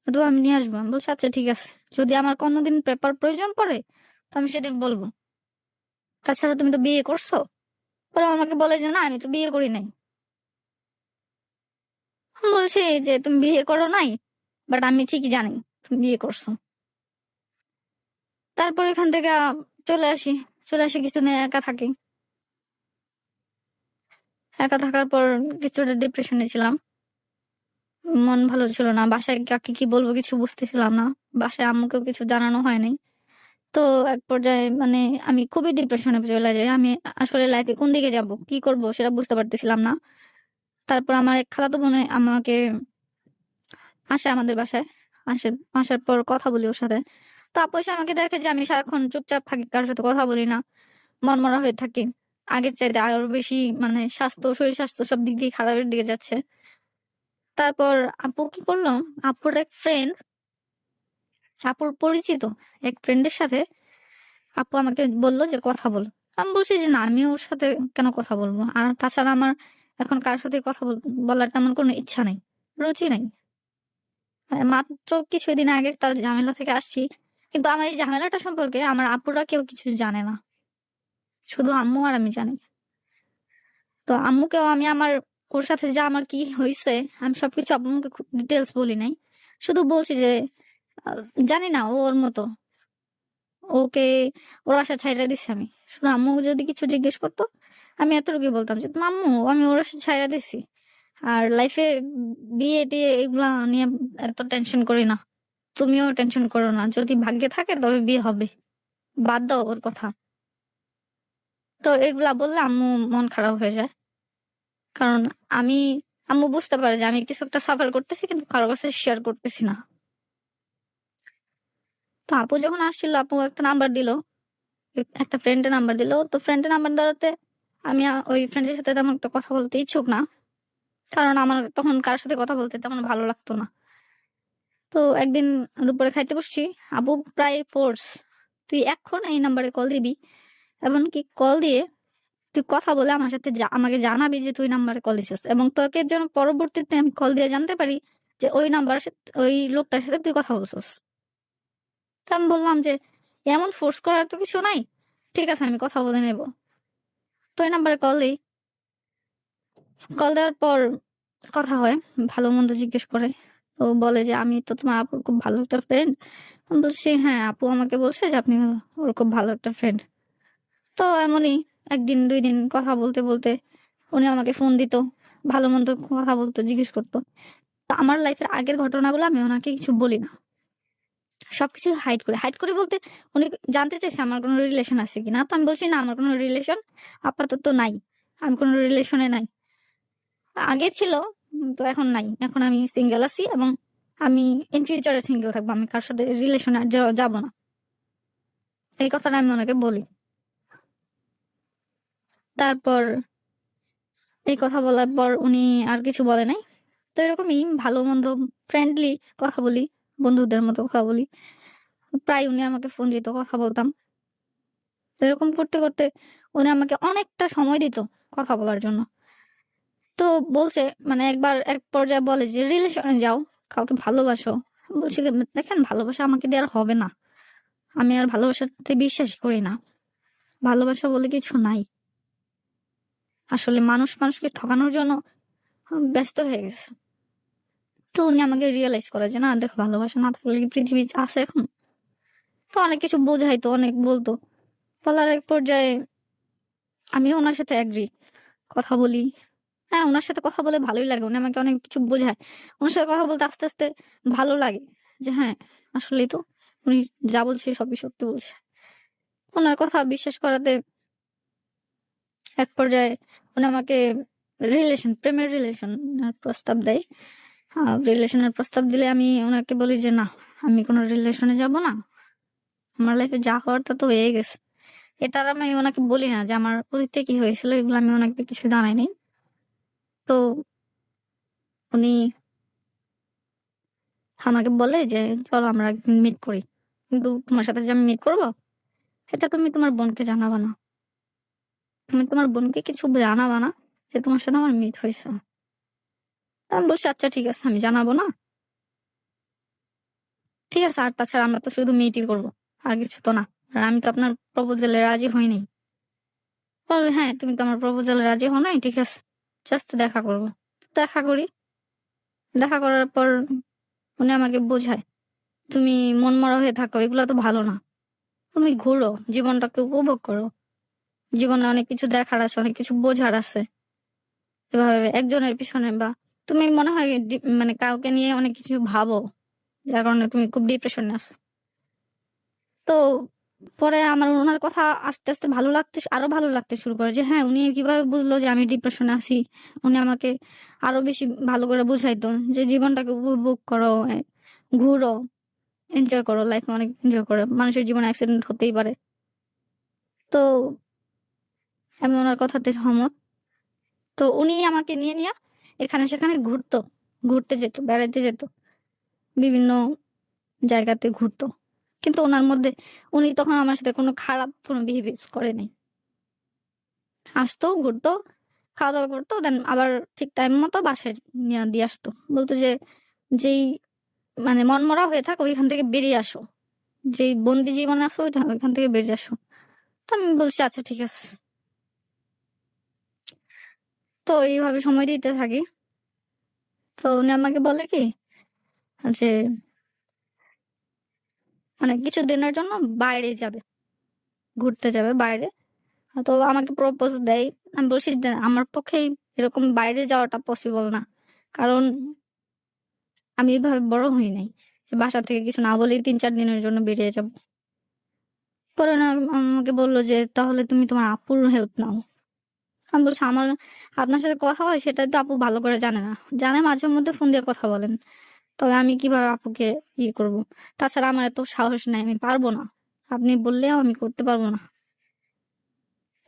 তো আমি নিয়ে আসবো। আমি বলছি আচ্ছা ঠিক আছে, যদি আমার কোনোদিন পেপার প্রয়োজন পড়ে তো আমি সেদিন বলবো, তাছাড়া তুমি তো বিয়ে করছো। পরে আমাকে বলে যে না আমি তো বিয়ে করি নাই। বলছে যে তুমি বিয়ে করো নাই, বাট আমি ঠিকই জানি তুমি বিয়ে করছো। তারপর এখান থেকে চলে আসি। চলে আসি, কিছুদিন একা থাকি। একা থাকার পর কিছুটা ডিপ্রেশনে ছিলাম, মন ভালো ছিল না। বাসায় কাকে কি বলবো কিছু বুঝতেছিলাম না, বাসায় আম্মুকেও কিছু জানানো হয় নাই। তো এক পর্যায়ে মানে আমি খুবই ডিপ্রেশনে চলে যাই। আমি আসলে লাইফে কোন দিকে যাব, কি করব সেটা বুঝতে পারতেছিলাম না। তারপর আমার এক খালাতো বোন আমাকে আসে আমাদের বাসায়। আসে, আসার পর কথা বলি ওর সাথে। তো আপু এসে আমাকে দেখে যে আমি সারাক্ষণ চুপচাপ থাকি, কারোর সাথে কথা বলি না, মনমরা হয়ে থাকি। আগের চাইতে আরো বেশি মানে শরীর স্বাস্থ্য সব দিক দিয়ে খারাপের দিকে যাচ্ছে। তারপর আপু কি করলো, আপুর এক ফ্রেন্ড, আপুর পরিচিত এক ফ্রেন্ডের সাথে আপু আমাকে বললো যে কথা বল। আমি বলছি যে না, আমি ওর সাথে কেন কথা বলবো, আর তাছাড়া আমার এখন কার সাথে কথা বলার তেমন কোনো ইচ্ছা নেই, রুচি নাই। মানে মাত্র কিছুদিন আগে তার ঝামেলা থেকে আসছি, কিন্তু আমার এই ঝামেলাটা সম্পর্কে আমার আপুরা কেউ কিছু জানে না, শুধু আম্মু আর আমি জানি। তো আম্মুকেও আমি আমার ওর সাথে যা আমার কি হয়েছে আমি সবকিছু আম্মুকে খুব ডিটেলস বলি নাই। শুধু বলছি যে আহ, জানি না, ও ওর মতো, ওকে ওর আশা ছাইড়া দিছি আমি। শুধু আম্মু যদি কিছু জিজ্ঞেস করতো আমি এতটুকুই বলতাম যে আম্মু আমি ওর আশা ছাইড়া দিছি, আর লাইফে বিয়ে টিয়ে এগুলা নিয়ে এত টেনশন করি না, তুমিও টেনশন করো না, যদি ভাগ্যে থাকে তবে বিয়ে হবে, বাদ দাও ওর কথা। তো এগুলা বললে আম্মু মন খারাপ হয়ে যায়, কারণ আমি, আম্মু বুঝতে পারে যে আমি কিছু একটা সাফার করতেছি কিন্তু কারো কাছে শেয়ার করতেছি না। তো আপু যখন আসছিল, আপু একটা নাম্বার দিল, একটা ফ্রেন্ডের নাম্বার দিল। তো ফ্রেন্ডের নাম্বার দেওয়াতে আমি ওই ফ্রেন্ডের সাথে তেমন একটা কথা বলতে ইচ্ছুক না, কারণ আমার তখন কার সাথে কথা বলতে তেমন ভালো লাগতো না। তো একদিন দুপুরে খাইতে বসছি, আপু প্রায় ফোর্স, তুই এখন এই নাম্বারে কল দিবি, এমনকি কল দিয়ে তুই কথা বলে আমার সাথে আমাকে জানাবি যে তুই নাম্বারে কল দিছিস, এবং তোকে যেন পরবর্তীতে আমি কল দিয়ে জানতে পারি যে ওই নাম্বার, ওই লোকটার সাথে তুই কথা বলছিস। তো আমি বললাম যে এমন ফোর্স করার তো কিছু নাই, ঠিক আছে আমি কথা বলে নেব। তো ওই নাম্বারে কল দিই। কল দেওয়ার পর কথা হয়, ভালো মন্দ জিজ্ঞেস করে। তো বলে যে আমি তো তোমার আপুর খুব ভালো একটা ফ্রেন্ড। আমি বলছি হ্যাঁ, আপু আমাকে বলছে যে আপনি ওর খুব ভালো একটা ফ্রেন্ড। তো এমনই একদিন দুই দিন কথা বলতে বলতে উনি আমাকে ফোন দিত, ভালো মন্দ কথা বলতো, জিজ্ঞেস করতো। তো আমার লাইফের আগের ঘটনাগুলো আমি ওনাকে কিছু বলি না, সবকিছু হাইড করে, হাইড করে বলতে উনি জানতে চাইছে আমার কোনো রিলেশন আছে কিনা। তো আমি বলছি না, আমার কোনো রিলেশন আপাতত নাই, আমি কোনো রিলেশনে নাই। আগে ছিল, তো এখন নাই, এখন আমি সিঙ্গেল আছি, এবং আমি ইন ফিউচারে সিঙ্গেল থাকবো, আমি কার সাথে রিলেশনে আর যাবো না, এই কথাটা আমি ওনাকে বলি। তারপর এই কথা বলার পর উনি আর কিছু বলে নাই। তো এরকমই ভালো মন্দ ফ্রেন্ডলি কথা বলি, বন্ধুদের মতো কথা বলি। প্রায় উনি আমাকে ফোন দিত, কথা বলতাম। তো এরকম করতে করতে উনি আমাকে অনেকটা সময় দিত কথা বলার জন্য। তো বলছে মানে একবার এক পর্যায়ে বলে যে রিলেশনে যাও, কাউকে ভালোবাসো। বলছি যে, দেখেন ভালোবাসা আমাকে দিয়ে আর হবে না, আমি আর ভালোবাসাতে বিশ্বাস করি না, ভালোবাসা বলে কিছু নাই। আসলে মানুষ মানুষকে ঠকানোর জন্য ব্যস্ত হয়ে গেছে। তো উনি আমাকে রিয়েলাইজ করে যে না দেখো, ভালোবাসা না থাকলে কি পৃথিবী আছে এখন। তো অনেক কিছু বোঝাইতো, অনেক বলতো। বলার এক পর্যায়ে আমি ওনার সাথে এগ্রি, কথা বলি। হ্যাঁ, ওনার সাথে কথা বলে ভালোই লাগে, উনি আমাকে অনেক কিছু বোঝায়। ওনার সাথে কথা বলতে আস্তে আস্তে ভালো লাগে যে হ্যাঁ, আসলেই তো উনি যা বলছে সবই সত্যি বলছে। ওনার কথা বিশ্বাস করাতে এক পর্যায়ে উনি আমাকে প্রেমের রিলেশন প্রস্তাব দেয়। রিলেশনের প্রস্তাব দিলে আমি ওনাকে বলি যে না, আমি কোনো রিলেশনে যাব না, আমার লাইফে যা হওয়ার তা তো হয়ে গেছে। এটা আর আমি ওনাকে বলি না যে আমার অতীতে কি হয়েছিল, এগুলো আমি ওনাকে কিছু জানাই নাই। তো উনি আমাকে বলে যে চলো আমরা একদিন মিট করি, কিন্তু তোমার সাথে যে আমি মিট করবো সেটা তুমি তোমার বোনকে জানাবা না, তুমি তোমার বোনকে কিছু জানাবা না যে তোমার সাথে আমার মিট হয়েছে। তা আমি বলছি আচ্ছা ঠিক আছে, আমি জানাবো না, ঠিক আছে। আর তাছাড়া আমরা তো শুধু মিটই করবো, আর কিছু তো না, আর আমি তো আপনার প্রপোজালে রাজি হই নাই। বলবে হ্যাঁ, তুমি তো আমার প্রপোজালে রাজি হও নাই, ঠিক আছে, জাস্ট দেখা করবো। দেখা করি। দেখা করার পর উনি আমাকে বোঝায়, তুমি মনমরা হয়ে থাকো, এগুলো তো ভালো না। তুমি ঘুরো, জীবনটাকে উপভোগ করো। জীবনে অনেক কিছু দেখার আছে, অনেক কিছু বোঝার আছে। এভাবে একজনের পিছনে বা তুমি মনে হয় মানে কাউকে নিয়ে অনেক কিছু ভাবো, যার কারণে তুমি খুব ডিপ্রেশনে আছো। তো পরে আমার ওনার কথা আস্তে আস্তে আরো ভালো লাগতে শুরু করে, যে হ্যাঁ, উনি কিভাবে বুঝলো যে আমি ডিপ্রেশনে আছি। উনি আমাকে আরো বেশি ভালো করে বুঝাইতো যে জীবনটাকে উপভোগ করো, ঘুরো, এনজয় করো, লাইফ অনেক এনজয় করো, মানুষের জীবনে অ্যাক্সিডেন্ট হতেই পারে। তো আমি ওনার কথাতে সহমত। তো উনি আমাকে নিয়ে নিয়ে এখানে সেখানে ঘুরতে যেত, বেড়াইতে যেত, বিভিন্ন জায়গাতে ঘুরতো। কিন্তু ওনার মধ্যে উনি তখন আমার সাথে কোনো খারাপ কোনো বিহেভিয়ার করে নাই। আসতো, ঘুরতো, খাওয়া দাওয়া করতো, দেন আবার ঠিক টাইম মতো বাসায় নিয়ে দিয়ে আসতো। বলতো যে যেই মানে মনমরা হয়ে থাকো, ওইখান থেকে বেরিয়ে আসো, যেই বন্দি জীবনে আসো ওইখান থেকে বেরিয়ে আসো। তো আমি বলছি আচ্ছা ঠিক আছে। তো এইভাবে সময় দিতে থাকি। তো উনি আমাকে বলে কি যে মানে কিছুদিনের জন্য বাইরে যাবে, ঘুরতে যাবে বাইরে। তো আমাকে প্রপোজ দেয়। আমি বলছি যে আমার পক্ষে এরকম বাইরে যাওয়াটা পসিবল না, কারণ আমি এভাবে বড় হই নাই যে বাসা থেকে কিছু না বলেই 3-4 দিনের জন্য বেরিয়ে যাব। পরে না আমাকে বললো যে তাহলে তুমি তোমার আপুর হেল্প নাও। আমি বলছি আমার আপনার সাথে কথা হয় সেটা তো আপু ভালো করে জানে না, জানে মাঝে মধ্যে ফোন দিয়ে কথা বলেন, তবে আমি কিভাবে আপুকে ইয়ে করব? তাছাড়া আমার এত সাহস নাই, আমি পারবো না, আপনি বললেও আমি করতে পারবো না।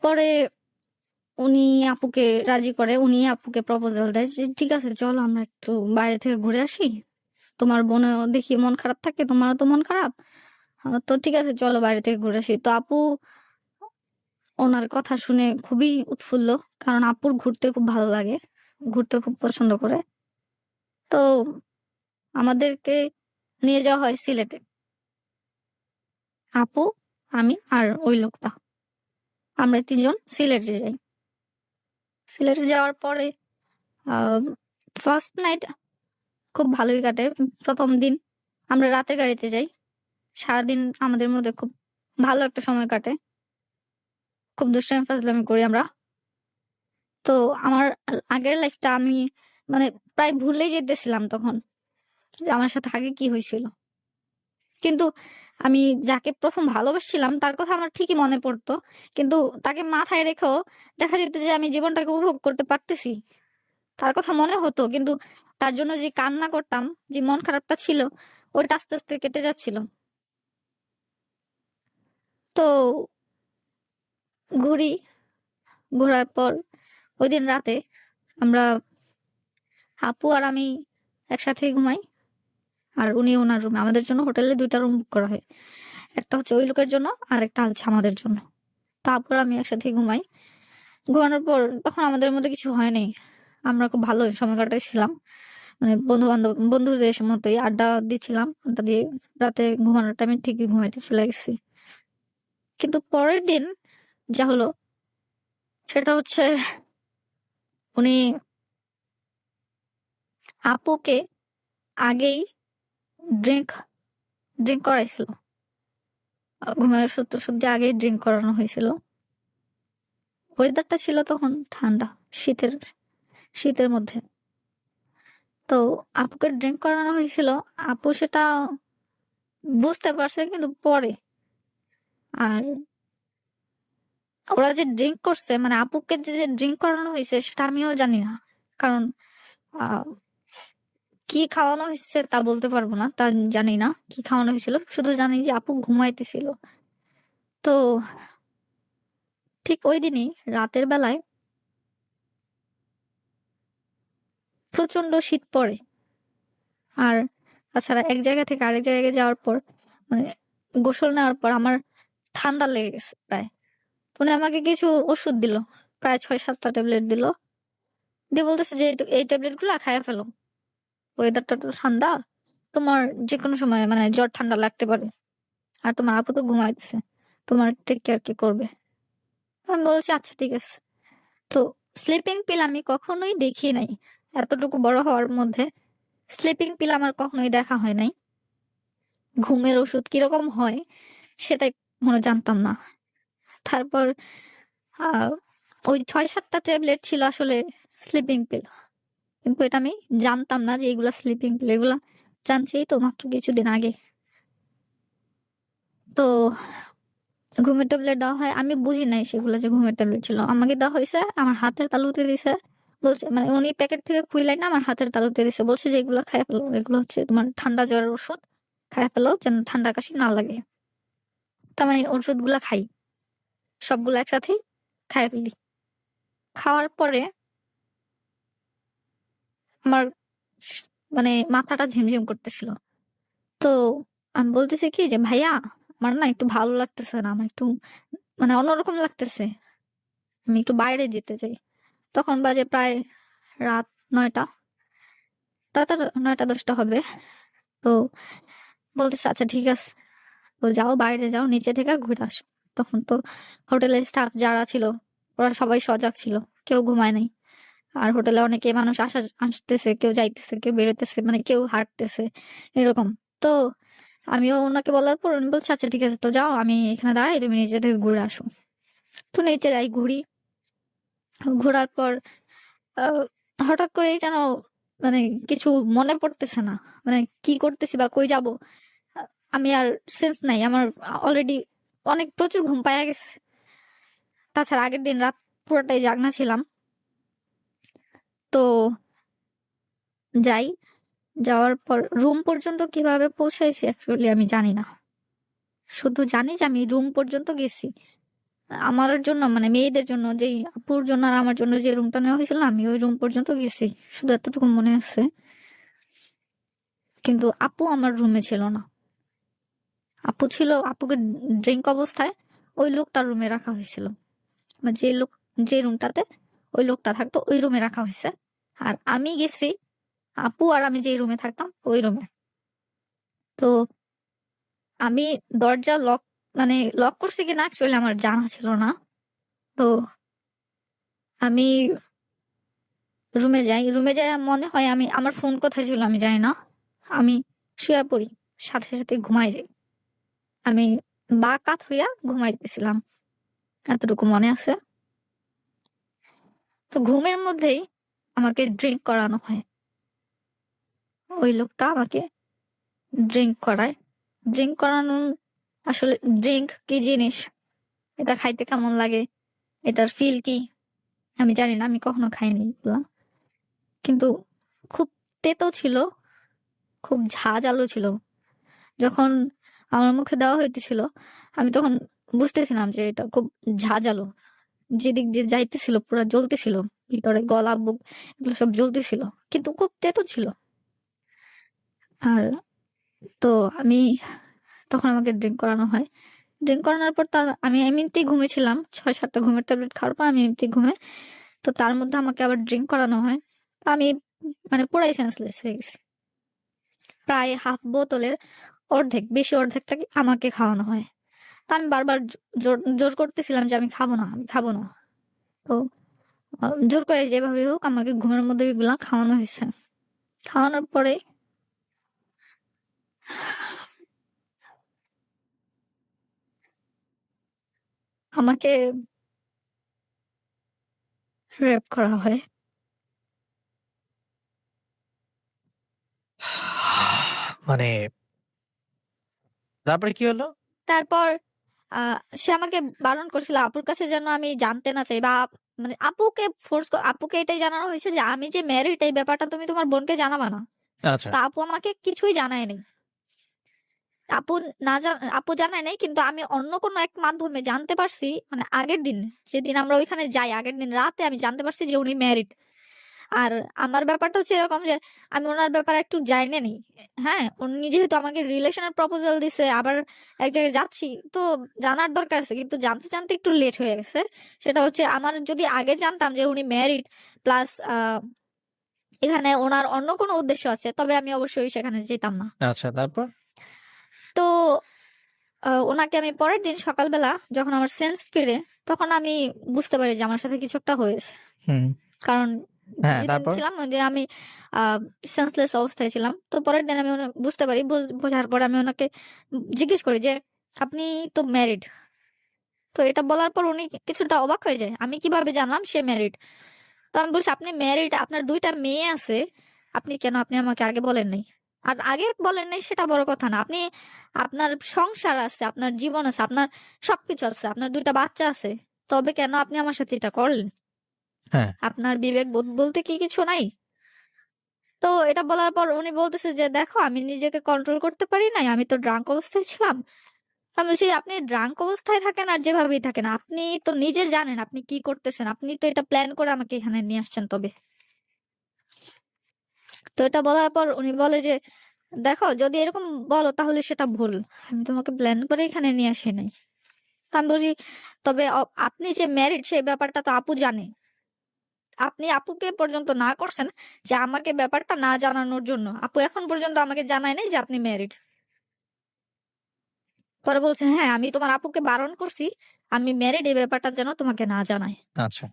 পরে উনি আপুকে রাজি করে, উনি আপুকে প্রপোজাল দেয় যে ঠিক আছে চলো আমরা একটু বাইরে থেকে ঘুরে আসি, তোমার বোনও দেখি মন খারাপ থাকে, তোমারও তো মন খারাপ, তো ঠিক আছে চলো বাইরে থেকে ঘুরে আসি। তো আপু ওনার কথা শুনে খুবই উৎফুল্ল, কারণ আপুর ঘুরতে খুব ভালো লাগে, ঘুরতে খুব পছন্দ করে। তো আমাদেরকে নিয়ে যাওয়া হয় সিলেটে, আপু, আমি আর ওই লোকটা, আমরা 3জন সিলেটে যাই। সিলেটে যাওয়ার পরে ফার্স্ট নাইট খুব ভালোই কাটে। প্রথম দিন আমরা রাতের গাড়িতে যাই, সারাদিন আমাদের মধ্যে খুব ভালো একটা সময় কাটে, খুব দুষ্টামি ফাজলামি করি আমরা। তো আমার আগের লাইফটা আমি মানে প্রায় ভুলেই যেতেছিলাম তখন, যে আমার সাথে আগে কি হয়েছিল। কিন্তু আমি যাকে প্রথম ভালোবাসছিলাম তার কথা আমার ঠিকই মনে পড়তো, কিন্তু তাকে মাথায় রেখেও দেখা যেত যে আমি জীবনটাকে উপভোগ করতে পারতেছি, তার কথা মনে হতো, কিন্তু তার জন্য যে কান্না করতাম, যে মন খারাপটা ছিল, ওইটা আস্তে আস্তে কেটে যাচ্ছিল। তো ঘুরি, ঘোরার পর ওই দিন রাতে আমরা আপু আর আমি একসাথে ঘুমাই, আর উনি ওনার রুমে। আমাদের জন্য হোটেলে 2টা রুম বুক করা হয়, একটা হচ্ছে ওই লোকের জন্য আর একটা হচ্ছে আমাদের জন্য। তারপর আমি একসাথে ঘুমাই। ঘুমানোর পর তখন আমাদের মধ্যে কিছু হয় নাই, আমরা খুব ভালো সময় কাটাইছিলাম, মানে বন্ধুদের মতোই আড্ডা দিচ্ছিলাম, আড্ডা দিয়ে রাতে ঘুমানোর টাইমে ঠিকই ঘুমাইতে চলে গেছি। কিন্তু পরের দিন যা হলো সেটা হচ্ছে উনি আপুকে আগেই ড্রিঙ্ক ড্রিঙ্ক করাইছিল, ঘুমের সূত্র শুদ্ধি আগেই ড্রিঙ্ক করানো হয়েছিল। ওয়েদারটা ছিল তখন ঠান্ডা, শীতের শীতের মধ্যে। তো আপুকে ড্রিঙ্ক করানো হয়েছিল, আপু সেটা বুঝতে পারছে কিন্তু পরে। আর ওরা যে ড্রিঙ্ক করছে, মানে আপুকে যে ড্রিঙ্ক করানো হয়েছে সেটা আমিও জানি না, কারণ আহ, কি খাওয়ানো হয়েছে তা বলতে পারবো না, তা জানি না কি খাওয়ানো হয়েছিল, শুধু জানি যে আপু ঘুমাইতেছিল। তো ঠিক ওই দিনই রাতের বেলায় প্রচন্ড শীত পড়ে। আর তাছাড়া এক জায়গা থেকে আরেক জায়গায় যাওয়ার পর মানে গোসল নেওয়ার পর আমার ঠান্ডা লেগে গেছে প্রায়। উনি আমাকে কিছু ওষুধ দিল, প্রায় 6-7টা ট্যাবলেট দিল, দিয়ে বলতেছে যে এই ট্যাবলেট গুলা খাইয়া ফেলো, ওয়েদারটা তো ঠান্ডা, তোমার যে কোনো সময় মানে জ্বর ঠান্ডা লাগতে পারে, আর তোমার আপু তো ঘুমাইতেছে, তোমার টেক কেয়ার কে করবে। আমি বলছি আচ্ছা ঠিক আছে। তো স্লিপিং পিল আমি কখনোই দেখি নাই এতটুকু বড় হওয়ার মধ্যে, স্লিপিং পিল আমার কখনোই দেখা হয় নাই। ঘুমের ওষুধ কিরকম হয় সেটা কখনো জানতাম না। তারপর আহ, ওই 6-7টা ট্যাবলেট ছিল আসলে স্লিপিং পিল, কিন্তু এটা আমি জানতাম না যে এগুলা স্লিপিং পিল। এগুলা জানছি এই তো মাত্র কিছুদিন আগে। তো ঘুমের ট্যাবলেট দেওয়া হয়, আমি বুঝি নাই সেগুলো যে ঘুমের ট্যাবলেট ছিল। আমাকে দেওয়া হয়েছে, আমার হাতের তালুতে দিছে, বলছে মানে উনি প্যাকেট থেকে খুইলাই না আমার হাতের তালুতে দিছে, বলছে যে এগুলো খাই ফেলো, এগুলো হচ্ছে তোমার ঠান্ডা জ্বরের ওষুধ, খাই ফেলো যেন ঠান্ডা কাশি না লাগে। তো আমি ওষুধ গুলা খাই, সবগুলো একসাথে খাই ফেলি। খাওয়ার পরে আমার মানে মাথাটা ঝিমঝিম করতেছিল। তো আমি বলতেছি কি যে ভাইয়া, আমার না একটু ভালো লাগতেছে না, আমার একটু মানে অন্যরকম লাগতেছে, আমি একটু বাইরে যেতে চাই। তখন বাজে প্রায় রাত 9টা, রাত 9টা 10টা হবে। তো বলতেছে আচ্ছা ঠিক আছে, তো যাও বাইরে যাও, নিচে থেকে ঘুরে আসো। তখন তো হোটেলের স্টাফ যারা ছিল ওরা সবাই সজাগ ছিল, কেউ ঘুমায় নাই। আর হোটেলে অনেকে মানুষ আসতেছে, কেউ যাইতেছে, কেউ বেরোতেছে, মানে কেউ হাঁটতেছে এরকম। তো আমিও ওনাকে বলার পর উনি বলছে আচ্ছা ঠিক আছে, তো যাও আমি এখানে দাঁড়াই, তুমি নিচে থেকে ঘুরে আসো। তো নিচে যাই, ঘুরি। ঘোরার পর আহ, হঠাৎ করেই যেন মানে কিছু মনে পড়তেছে না, মানে কি করতেছি বা কই যাব। আহ, আমি আর সেন্স নাই আমার, অলরেডি অনেক প্রচুর ঘুম পাইয়া গেছে। তাছাড়া আগের দিন রাত পুরোটাই জাগনা ছিলাম। তো যাই, যাওয়ার পর রুম পর্যন্ত কিভাবে পৌঁছাইছি অ্যাকচুয়ালি আমি জানি না। শুধু জানি যে আমি রুম পর্যন্ত গেছি। আমার জন্য মানে মেয়েদের জন্য, যেই আপুর জন্য আর আমার জন্য যে রুমটা নেওয়া হয়েছিল, আমি ওই রুম পর্যন্ত গেছি, শুধু এতটুকু মনে আছে। কিন্তু আপু আমার রুমে ছিল না। আপু ছিল, আপুকে ড্রিঙ্ক অবস্থায় ওই লোকটার রুমে রাখা হয়েছিল, মানে যে লোক, যে রুমটাতে ওই লোকটা থাকতো ওই রুমে রাখা হয়েছে। আর আমি গেছি, আপু আর আমি যে রুমে থাকতাম ওই রুমে। তো আমি দরজা লক, মানে লক করছি কিনা অ্যাকচুয়ালি আমার জানা ছিল না। তো আমি রুমে যাই, রুমে যাই, মনে হয় আমি, আমার ফোন কোথায় ছিল আমি জানি না, আমি শুয়ে পড়ি, সাথে সাথে ঘুমাই যাই। আমি বা কাত হইয়া ঘুমাইতেছিলাম, এতটুকু মনে আছে। তো ঘুমের মধ্যেই আমাকে ড্রিঙ্ক করানো হয়, ওই লোকটা আমাকে ড্রিঙ্ক করায়। ড্রিঙ্ক করানো, আসলে ড্রিঙ্ক কি জিনিস, এটা খাইতে কেমন লাগে, এটার ফিল কি আমি জানি না, আমি কখনো খাইনি এগুলা। কিন্তু খুব তেতো ছিল, খুব ঝাঁঝালো ছিল। যখন আমার মুখে দেওয়া হইতেছিল আমি তখন বুঝতেছিলাম যে এটা খুব ঝাঁঝালো, যেদিক দিয়ে যাইতেছিল পুরো জ্বলতেছিল, ভিতরে গলা বুক এগুলো সব জ্বলতেছিল, কিন্তু খুব তেতো ছিল। আর তো আমি, তখন আমাকে ড্রিঙ্ক করানো হয়। ড্রিঙ্ক করানোর পর তার আমি এমনিতেই ঘুমেছিলাম, 6-7টা ঘুমের ট্যাবলেট খাওয়ার পর আমি এমনিতেই ঘুমে। তো তার মধ্যে আমাকে আবার ড্রিঙ্ক করানো হয়। তো আমি মানে পুরাই সেন্সলেস হয়ে গেছি। প্রায় হাফ বোতলের অর্ধেক, বেশি অর্ধেকটাকে আমাকে খাওয়ানো হয়। তো আমি বারবার জোর জোর করতেছিলাম যে আমি খাবো না, আমি খাবো না। তো জোর করে যেভাবে হোক আমাকে ঘুমের মধ্যে এগুলা খাওয়ানো হয়েছে। খাওয়ানোর পরে আমাকে রেপ করা হয়। মানে তারপরে কি হলো? তারপর সে আমাকে বারণ করছিল আপুর কাছে যেন আমি জানতে না চাই, বা মানে আপুকে ফোর্স, আপুকে এটাই জানানো হয়েছে যে আমি যে ম্যারিড এই ব্যাপারটা তুমি তোমার বোনকে জানাবা না। আচ্ছা। তা আপু আমাকে কিছুই জানায়নি। আপু আপু জানায় নাই, কিন্তু আমি অন্য কোনো এক মাধ্যমে জানতে পারছি, মানে আগের দিন, যেদিন আমরা ওইখানে যাই আগের দিন রাতে আমি জানতে পারছি যে উনি ম্যারিড। আর আমার ব্যাপারটা হচ্ছে এরকম যে আমি ওনার ব্যাপারে একটু জানি নি। হ্যাঁ, উনি যেহেতু আমাকে রিলেশনের প্রপোজাল দিছে, আবার এক জায়গায় যাচ্ছি, তো জানার দরকার আছে, কিন্তু জানতে জানতে একটু লেট হয়ে গেছে। সেটা হচ্ছে আমার যদি আগে জানতাম যে উনি ম্যারিড প্লাস এখানে ওনার অন্য কোনো উদ্দেশ্য আছে, তবে আমি অবশ্যই সেখানে যেতাম না। আচ্ছা, তারপর? তো ওনাকে আমি পরের দিন সকালবেলা যখন আমার সেন্স ফিরে, তখন আমি বুঝতে পারি যে আমার সাথে কিছু একটা হয়েছে। হুম। কারণ হ্যাঁ, যেদিন তারপর? ছিলাম ওই যে আমি সেন্সলেস অবস্থায় ছিলাম। তো পরের দিন আমি বুঝতে পারি, বোঝার পর আমি ওনাকে জিজ্ঞেস করি যে আপনি তো ম্যারিড। তো এটা বলার পর উনি কিছুটা অবাক হয়ে যায়, আমি কিভাবে জানলাম সে ম্যারিড। তো আমি বলছি আপনি ম্যারিড, আপনার 2টা মেয়ে আছে, আপনি আমাকে আগে বলেন নাই। আর আগে বলেন নাই সেটা বড় কথা না, আপনি আপনার সংসার আছে, আপনার জীবন আছে, আপনার সবকিছু আছে, আপনার 2টা বাচ্চা আছে, তবে কেন আপনি আমার সাথে এটা করলেন? হ্যাঁ, আপনার বিবেক বোধ বলতে কি কিছু নাই? তো এটা বলার পর উনি বলতেছে যে দেখো আমি নিজেকে কন্ট্রোল করতে পারি নাই, আমি তো ড্রাঙ্ক অবস্থায় ছিলাম। আমি বলছি আপনি ড্রাঙ্ক অবস্থায় থাকেন আর যেভাবেই থাকেন, আপনি তো নিজে জানেন আপনি কি করতেছেন, আপনি তো এটা প্ল্যান করে আমাকে এখানে নিয়ে আসছেন তবে। তো এটা বলার পর উনি বলে যে দেখো যদি এরকম বলো তাহলে সেটা ভুল, আমি তোমাকে প্ল্যান করে এখানে নিয়ে আসি নাই। তো আমি বলছি তবে আপনি যে ম্যারিড সেই ব্যাপারটা তো আপু জানে, আপনি আপুকে পর্যন্ত না করছেন যে আমাকে ব্যাপারটা না জানানোর জন্য, আপু এখন পর্যন্ত আমাকে জানায় নাই যে আপনি ম্যারিড। পরে বলছে হ্যাঁ আমি তোমার আপুকে বারণ করছি আমি ম্যারিড এই ব্যাপারটা যেন তোমাকে না জানায়। আচ্ছা।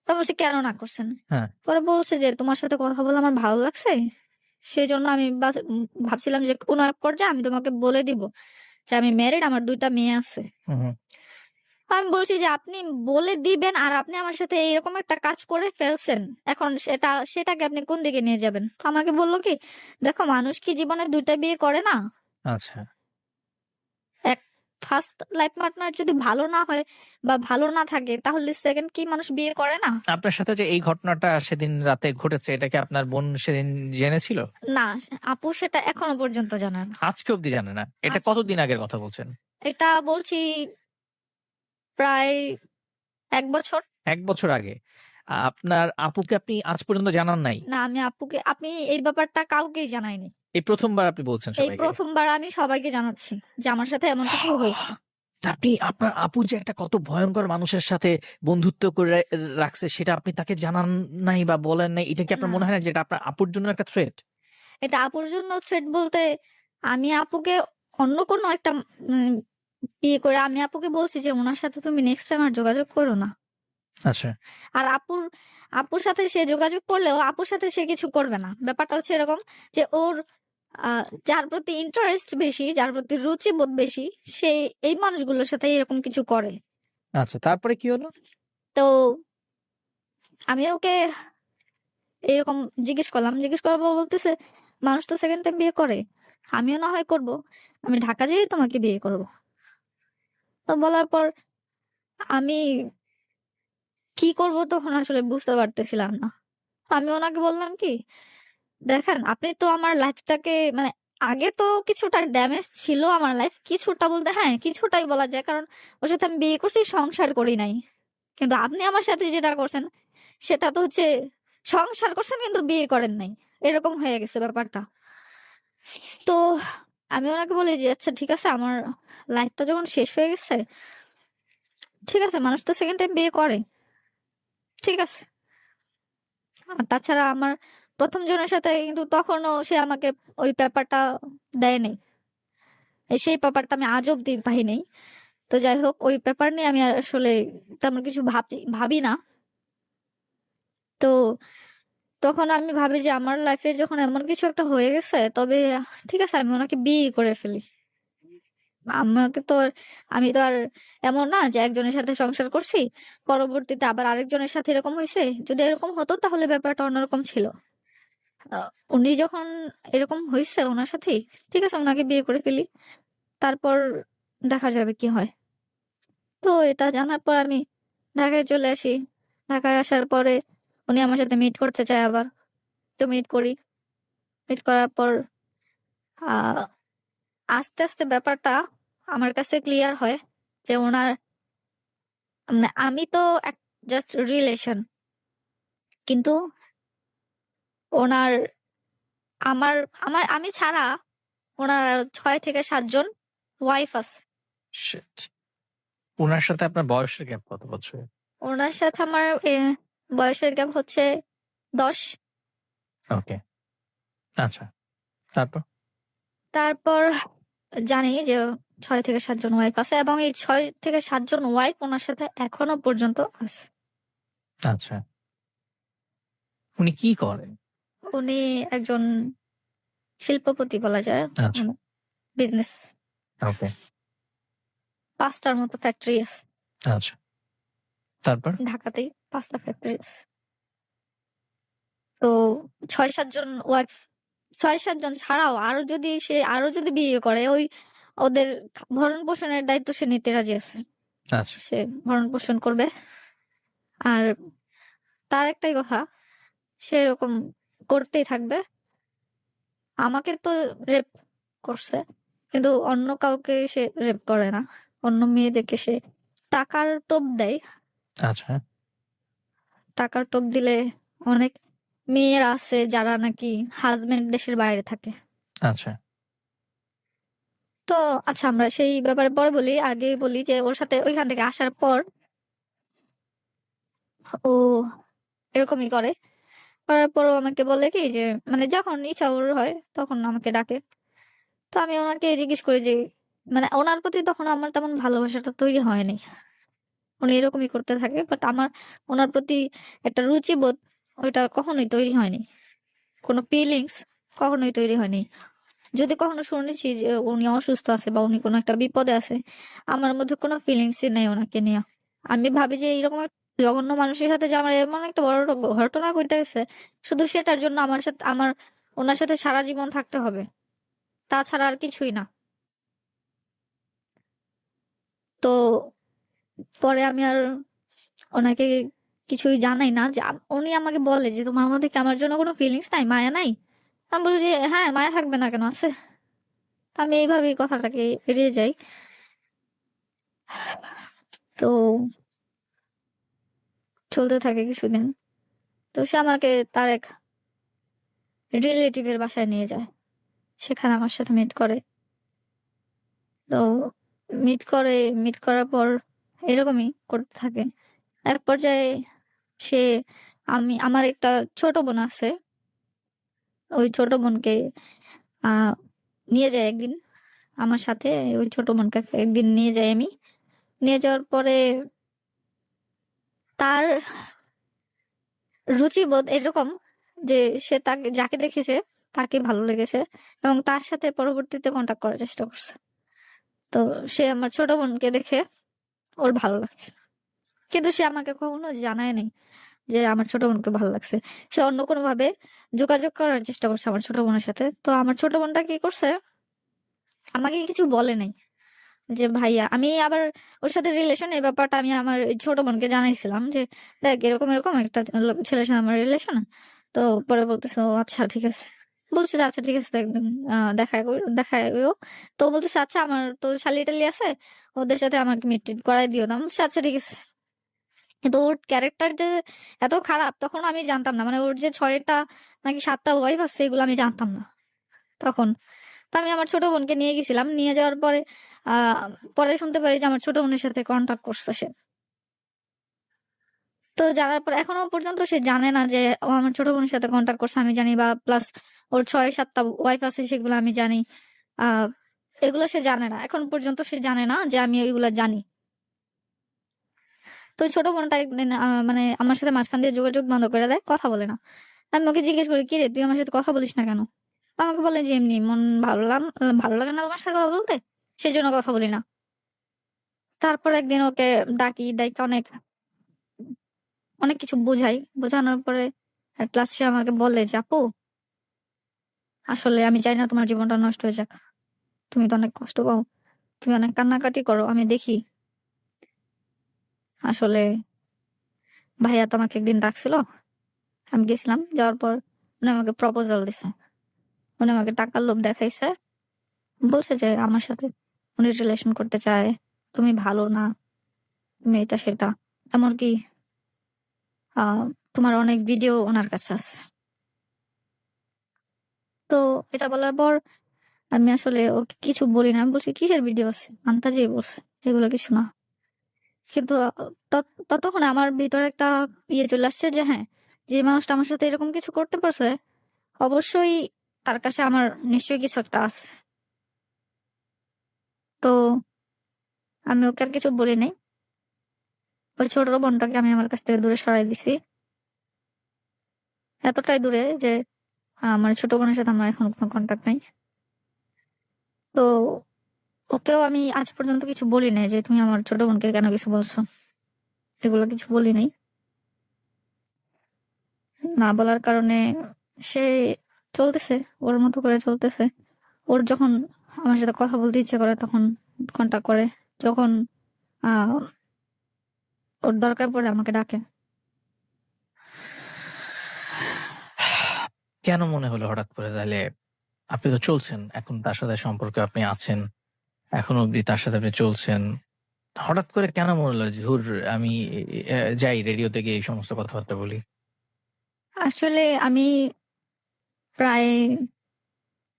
তো আমি বলছি কেন না করছেন? হ্যাঁ, পরে বলছে যে তোমার সাথে কথা বলে আমার ভালো লাগছে, সেই জন্য আমি ভাবছিলাম যে কোনো এক পর্যায়ে আমি তোমাকে বলে দিব যে আমি ম্যারিড, আমার 2টা মেয়ে আছে। হুম, হুম। আমি বলছি যে আপনি বলে দিবেন আর আপনি আমার সাথে এরকম একটা কাজ করে ফেলছেন, এখন সেটাকে আপনি কোন দিকে নিয়ে যাবেন? তো আমাকে বললো কি দেখো মানুষ কি জীবনে 2টা বিয়ে করে না? আচ্ছা। এক ফার্স্ট লাইফ পার্টনার যদি ভালো না হয় বা ভালো না থাকে তাহলে সেকেন্ড কি মানুষ বিয়ে করে না? আপনার সাথে যে এই ঘটনাটা সেদিন রাতে ঘটেছে এটা কি আপনার বোন সেদিন জেনেছিল? না, আপু সেটা এখনো পর্যন্ত জানে না। আজকে অব্দি জানে না? এটা আচ্ছা, কতদিন আগের কথা বলছেন? এটা বলছি প্রায় 1 বছর। ১ বছর আগে। আপনার আপুকে আপনি আজ পর্যন্ত জানান নাই? না, আমি এই ব্যাপারটা কাউকেই জানাইনি। এই ১ম বার আপনি বলছেন এই সবাইকে? প্রথমবার আমি সবাইকে জানাচ্ছি যে আমার সাথে এমন কিছু হয়েছে। আপনি আপনার আপু যে একটা কত ভয়ঙ্কর মানুষের সাথে বন্ধুত্ব করে রাখছে সেটা আপনি তাকে জানান নাই বা বলেন নাই। এটা কি আপনার না, মনে হয় না যে এটা আপনার আপুর জন্য একটা থ্রেট? এটা আপুর জন্য থ্রেট বলতে আমি আপুকে অন্য কোনো একটা উম, ইয়ে করে আমি আপুকে বলছি যে ওনার সাথে তুমি নেক্সট টাইম আর যোগাযোগ করো না। আচ্ছা। আর আপুর সাথে সে যোগাযোগ করলেও আপুর সাথে সে কিছু করবে না। ব্যাপারটা হচ্ছে এরকম যে ওর যার প্রতি ইন্টারেস্ট বেশি, যার প্রতি রুচি বোধ বেশি, সে এই মানুষগুলোর সাথে এরকম কিছু করে। আচ্ছা, তারপরে কি হলো? তো আমি ওকে এরকম জিজ্ঞেস করার পর বলতেছে মানুষ তো সেকেন্ড টাইম বিয়ে করে, আমিও না হয় করব, আমি ঢাকা যেয়ে তোমাকে বিয়ে করব। তো বলার পর আমি কি করব তখন আসলে বুঝতে পারতেছিলাম না। আমি ওনাকে বললাম কি দেখেন আপনি তো আমার লাইফটাকে মানে আগে তো কিছুটা ড্যামেজ ছিল আমার লাইফ, কিছুটা বলতে হ্যাঁ কিছুটাই বলা যায়, কারণ ওর সাথে আমি বিয়ে করছি সংসার করি নাই। কিন্তু আপনি আমার সাথে যেটা করছেন সেটা তো হচ্ছে সংসার করছেন কিন্তু বিয়ে করেন নাই, এরকম হয়ে গেছে ব্যাপারটা। তো আমি ওনাকে বলি যে আচ্ছা ঠিক আছে আমার লাইফটা যখন শেষ হয়ে গেছে, ঠিক আছে মানুষ তো সেকেন্ড টাইম বিয়ে করে, ঠিক আছে। আর তাছাড়া আমার প্রথম জনের সাথে কিন্তু তখনও সে আমাকে ওই পেপারটা দেয় নাই, সেই পেপারটা আমি আজ অব্দি পাই নাই। তো যাই হোক ওই পেপার নিয়ে আমি আর আসলে তেমন কিছু ভাবি না। তো তখন আমি ভাবি যে আমার লাইফে যখন এমন কিছু একটা হয়ে গেছে তবে ঠিক আছে আমি ওনাকে বিয়ে করে ফেলি। আমাকে তো আমি তো আর এমন না যে একজনের সাথে সংসার করছি পরবর্তীতে আবার আরেকজনের সাথে এরকম হয়েছে, যদি এরকম হতো তাহলে ব্যাপারটা অন্যরকম ছিল। উনি যখন এরকম হয়েছে ওনার সাথেই, ঠিক আছে ওনাকে বিয়ে করে ফেলি, তারপর দেখা যাবে কি হয়। তো এটা জানার পর আমি ঢাকায় চলে আসি। ঢাকায় আসার পরে উনি আমার সাথে মিট করতে চায় আবার। তো মিট করি, মিট করার পর আহ আস্তে আস্তে ব্যাপারটা আমার কাছে ক্লিয়ার হয় যে ওনার মানে আমি তো জাস্ট রিলেশন, কিন্তু ওনার আমার আমার আমি ছাড়া ওনার 6 থেকে 7 জন ওয়াইফ আছে। শিট! উনার সাথে আপনার বয়সের গ্যাপ কত বছর? ওনার সাথে আমার বয়সের গ্যাপ হচ্ছে 10। ওকে, আচ্ছা। তারপর? তারপর জানি যে 6 থেকে 7 জন ওয়াইফ আছে এবং এই 6 থেকে 7 জন ওয়াইফ ওনার সাথে এখনো পর্যন্ত আছে। আচ্ছা। উনি কি করেন? উনি একজন শিল্পপতি বলা যায়। আচ্ছা, বিজনেস ওকে, ৫টার মতো ফ্যাক্টরি আছে আচ্ছা। তারপর? ঢাকাতেই, ৫টা ফ্যাক্টরি আছে। তো ৬-৭ জন ওয়াইফ, ৬-৭ জন ছাড়াও আরো যদি বিয়ে করে ওদের ভরণ পোষণের দায়িত্ব সে নিতে রাজি আছে। আচ্ছা, সে ভরণ পোষণ করবে। আর তার একটাই কথা, সে এরকম করতেই থাকবে। আমাকে তো রেপ করছে, কিন্তু অন্য কাউকে সে রেপ করে না। অন্য মেয়েদেরকে সে টাকার টোপ দেয়। আচ্ছা, টাকার টোপ দিলে অনেক মেয়ের আছে যারা নাকি হাজবেন্ড দেশের বাইরে থাকে। আচ্ছা, তো আচ্ছা, আমরা সেই ব্যাপারে পরে বলি। আগে বলি যে ওর সাথে ওইখান থেকে আসার পর ও এরকমই করে। করার পরও আমাকে বলে কি যে, মানে যখন ইচ্ছা ওর হয় তখন আমাকে ডাকে। তো আমি ওনাকে জিজ্ঞেস করি যে, মানে ওনার প্রতি তখন আমার তেমন ভালোবাসাটা তৈরি হয়নি। উনি এরকমই করতে থাকে, বাট আমার ওনার প্রতি একটা রুচিবোধ ওইটা কখনোই তৈরি হয়নি। কোনো ফিলিংস কখনোই তৈরি হয়নি। যদি কখনো শুনেছি যে উনি অসুস্থ আছে বা উনি কোনো একটা বিপদে আছে, আমার মধ্যে কোনো ফিলিংসই নেই ওনাকে নিয়ে। আমি ভাবি যে এইরকম একটা জঘন্য মানুষের সাথে যে আমার এমন একটা বড় ঘটনা ঘটে গেছে, শুধু সেটার জন্য আমার ওনার সাথে সারা জীবন থাকতে হবে, তাছাড়া আর কিছুই না। তো পরে আমি আর ওনাকে কিছুই জানাই না যে উনি আমাকে বলে যে তোমার মধ্যে কি আমার জন্য কোনো ফিলিংস নাই, মায়া নাই? আমি বলি যে হ্যাঁ, মায়া থাকবে না কেন, আছে। তো আমি এইভাবেই কথাটাকে এড়িয়ে যাই। তো চলতে থাকে কিছুদিন। তো সে আমাকে তার এক রিলেটিভের বাসায় নিয়ে যায়, সেখানে আমার সাথে মিট করে। তো মিট করার পর এরকমই করতে থাকে। এক পর্যায়ে সে আমার একটা ছোট বোন আছে, ওই ছোট বোনকে আহ নিয়ে যায় একদিন আমার সাথে। ওই ছোট বোনকে একদিন নিয়ে যাই আমি। নিয়ে যাওয়ার পরে তার রুচিবোধ এরকম যে সে তাকে যাকে দেখেছে তাকে ভালো লেগেছে এবং তার সাথে পরবর্তীতে কন্টাক্ট করার চেষ্টা করছে। তো সে আমার ছোট বোনকে দেখে ওর ভালো লাগছে, কিন্তু সে আমাকে কখনো জানায়নি যে আমার ছোট বোনকে ভালো লাগছে। সে অন্য কোনো ভাবে যোগাযোগ করার চেষ্টা করছে আমার ছোট বোনের সাথে। তো আমার ছোট বোনটা কি করছে, আমাকে কিছু বলে নাই যে ভাইয়া। আমি আবার ওর সাথে রিলেশন, এই ব্যাপারটা আমি আমার এই ছোট বোনকে জানাইছিলাম যে দেখ এরকম এরকম একটা ছেলের সাথে আমার রিলেশন। তো পরে বলতেছে ও আচ্ছা ঠিক আছে। বলছে যে আচ্ছা ঠিক আছে, একদিন দেখা করিও। তো বলতেছে আচ্ছা আমার তো শালি টালি আছে, ওদের সাথে আমাকে মিট টিট করাই দিও না। আমি বলছি, আচ্ছা ঠিক আছে। কিন্তু ওর ক্যারেক্টার যে এত খারাপ তখন আমি জানতাম না, মানে ওর যে 6টা নাকি 7টা ওয়াইফ আছে এগুলো আমি জানতাম না তখন। তো আমি আমার ছোট বোনকে নিয়ে গেছিলাম। নিয়ে যাওয়ার পরে আহ পরে শুনতে পারি যে আমার ছোট বোনের সাথে কন্টাক্ট করছে সে। তো জানার পর এখনো পর্যন্ত সে জানে না যে ও আমার ছোট বোনের সাথে কন্টাক্ট করছে, আমি জানি। বা প্লাস ওর 6-7টা ওয়াইফ আছে সেগুলো আমি জানি। আহ এগুলো সে জানে না, এখন পর্যন্ত সে জানে না যে আমি ওইগুলা জানি। তো ওই ছোট বোনটা একদিন মানে আমার সাথে মাঝখান দিয়ে যোগাযোগ বন্ধ করে দেয়, কথা বলে না। আমি ওকে জিজ্ঞেস করি কি রে, তুই আমার সাথে কথা বলিস না কেন? আমাকে বলে যে এমনি মন ভালো লাগে না তোমার সাথে কথা বলতে, সেই জন্য কথা বলি না। তারপর একদিন ওকে ডাকি, ডাইকা অনেক অনেক কিছু বোঝাই। বোঝানোর পরে at last সে আমাকে বলে যে আপু, আসলে আমি চাই না তোমার জীবনটা নষ্ট হয়ে যাক। তুমি তো অনেক কষ্ট পাও, তুমি অনেক কান্নাকাটি করো, আমি দেখি। আসলে ভাইয়া তোমাকে একদিন ডাকছিল, আমি গেছিলাম। যাওয়ার পর উনি আমাকে প্রপোজাল দিছে। উনি আমাকে টাকার লোভ দেখাইছে, বলছে যে আমার সাথে উনি রিলেশন করতে চায়, তুমি ভালো না, তুমি এটা সেটা। এমনকি আহ তোমার অনেক ভিডিও ওনার কাছে আছে। তো এটা বলার পর আমি আসলে ওকে কিছু বলি না। আমি বলছি কিসের ভিডিও আছে, আন্তাজে বলছে, এগুলো কিছু না। কিন্তু ততক্ষণ আমার ভিতরে একটা ইয়ে চলে আসছে যে হ্যাঁ, যে মানুষটা আমার সাথে এরকম কিছু করতে পারছে, অবশ্যই তার কাছে আমার নিশ্চয়ই কিছু একটা আছে। তো আমি ওকে আর কিছু বলি নাই। ওই ছোট বোনটাকে আমি আমার কাছ থেকে দূরে সরাই দিছি। এতটাই দূরে যে আমার ছোট বোনের সাথে আমার এখন কোনো কন্টাক্ট নাই। তো ওকেও আমি আজ পর্যন্ত কিছু বলি নাই যে তুমি আমার ছোট বোনকে কেন কিছু বলছো, এগুলো কিছু বলি নাই। না বলার কারণে সে চলতেছে, ওর মতো করে চলতেছে। ওর যখন আমার সাথে কথা বলতে ইচ্ছে করে তখন কন্টাক্ট করে, যখন আহ ওর দরকার পড়ে আমাকে ডাকে। কেন মনে হলো হঠাৎ করে তাহলে? আপনি তো চলছেন, এখন তার সাথে সম্পর্কে আপনি আছেন, এখন অব্দি তার সাথে আপনি চলছেন। হঠাৎ করে কেন মনে হলো যে হুর আমি যাই রেডিওতে গিয়ে এই সমস্ত কথাবার্তা বলি? আসলে আমি প্রায়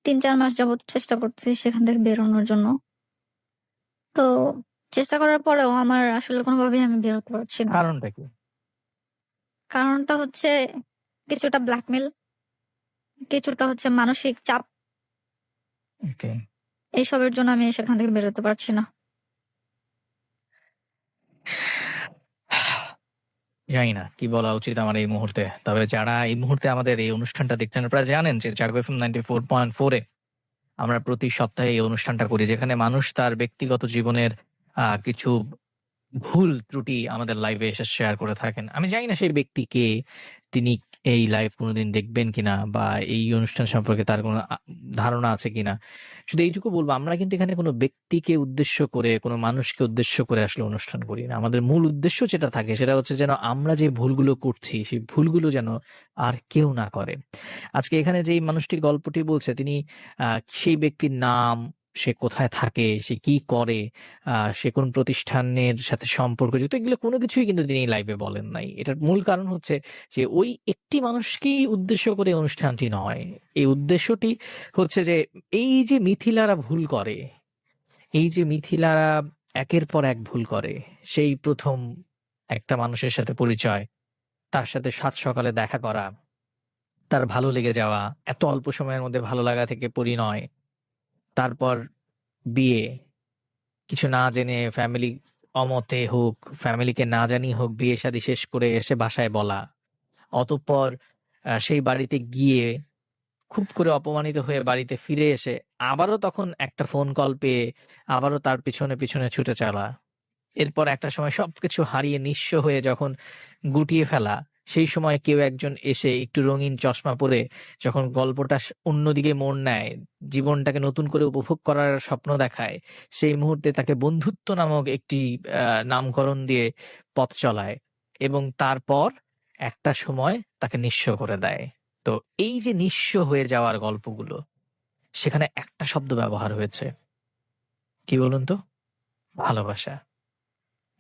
3-4 মাস যাবত চেষ্টা করছি সেখান থেকে বেরোনোর জন্য। তো চেষ্টা করার পরেও আমার আসলে কোনোভাবেই আমি বেরোতে পারছি না। কারণটা কি? কারণটা হচ্ছে কিছুটা ব্ল্যাকমেল, কিছুটা হচ্ছে মানসিক চাপ। ওকে। এইসবের জন্য আমি সেখান থেকে বেরোতে পারছি না। জানি না কি বলা উচিত আমার এই মুহূর্তে। তবে যারা এই মুহূর্তে আমাদের এই অনুষ্ঠানটা দেখছেন, আপনারা জানেন যে জাগো এফএম 94.4 আমরা প্রতি সপ্তাহে এই অনুষ্ঠানটা করি, যেখানে মানুষ তার ব্যক্তিগত জীবনের কিছু ভুল ত্রুটি আমাদের লাইভে এসে শেয়ার করে থাকেন। আমি জানি না সেই ব্যক্তি কে, তিনি এই লাইভ কোনোদিন দেখবেন কিনা বা এই অনুষ্ঠান সম্পর্কে তার কোনো ধারণা আছে কিনা। শুধু এইটুকু বলবো, আমরা কিন্তু এখানে কোনো ব্যক্তিকে উদ্দেশ্য করে, কোনো মানুষকে উদ্দেশ্য করে আসলে অনুষ্ঠান করি না। আমাদের মূল উদ্দেশ্য যেটা থাকে সেটা হচ্ছে যেন আমরা যে ভুলগুলো করছি সেই ভুলগুলো যেন আর কেউ না করে। আজকে এখানে যেই মানুষটি গল্পটি বলছে, তিনি সেই ব্যক্তির নাম, সে কোথায় থাকে, সে কি করে, সে কোন প্রতিষ্ঠানের সাথে সম্পর্কযুক্ত, এগুলো কোনো কিছুই কিন্তু তিনি লাইভে বলেন নাই। এটার মূল কারণ হচ্ছে যে ওই একটি মানুষকেই উদ্দেশ্য করে অনুষ্ঠানটি নয়। এই উদ্দেশ্যটি হচ্ছে যে এই যে মিথিলারা ভুল করে, এই যে মিথিলারা একের পর এক ভুল করে, সেই প্রথম একটা মানুষের সাথে পরিচয়, তার সাথে সাত সকালে দেখা করা, তার ভালো লেগে যাওয়া, এত অল্প সময়ের মধ্যে ভালো লাগা থেকে পরিণয়, তারপর বিয়ে, কিছু না জেনে ফ্যামিলি অমতে হোক, ফ্যামিলিকে না জানিয়ে হোক, বিয়ে শাদী শেষ করে এসে বাসায় বলা, অতঃপর সেই বাড়িতে গিয়ে খুব করে অপমানিত হয়ে বাড়িতে ফিরে এসে আবারও তখন একটা ফোন কল পেয়ে আবারও তার পিছনে পিছনে ছুটে চলা, এরপর একটা সময় সবকিছু হারিয়ে নিঃস্ব হয়ে যখন গুটিয়ে ফেলা, সেই সময় কেউ একজন এসে একটু রঙিন চশমা পরে যখন গল্পটা অন্যদিকে মোড় নেয়, জীবনটাকে নতুন করে উপভোগ করার স্বপ্ন দেখায়, সেই মুহূর্তে তাকে বন্ধুত্ব নামক একটি নামকরণ দিয়ে পথ চলায় এবং তারপর একটা সময় তাকে নিঃস্ব করে দেয়। তো এই যে নিঃস্ব হয়ে যাওয়ার গল্পগুলো, সেখানে একটা শব্দ ব্যবহার হয়েছে, কি বলুন তো? ভালোবাসা।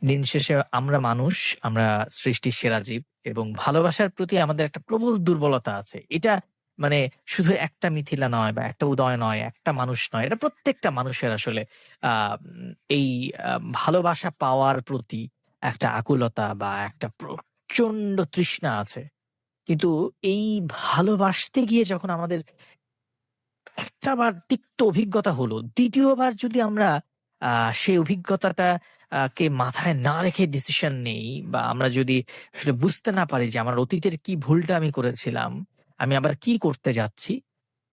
দিন শেষে আমরা মানুষ, আমরা সৃষ্টির সেরা জীব এবং ভালোবাসার প্রতি আমাদের একটা প্রবল দুর্বলতা আছে। এটা মানে শুধু একটা মিথিলা নয় বা একটা উদয় নয়, একটা মানুষ নয়, এটা প্রত্যেকটা মানুষের আসলে এই ভালোবাসা পাওয়ার প্রতি একটা আকুলতা বা একটা প্রচন্ড তৃষ্ণা আছে। কিন্তু এই ভালোবাসতে গিয়ে যখন আমাদের একটা বার তিক্ত অভিজ্ঞতা হলো, দ্বিতীয়বার যদি আমরা সেই অভিজ্ঞতাটা কে মাথায় না রেখে ডিসিশন নেই বা আমরা যদি আসলে বুঝতে না পারি যে আমার অতীতের কি ভুলটা আমি করেছিলাম, আমি আবার কি করতে যাচ্ছি,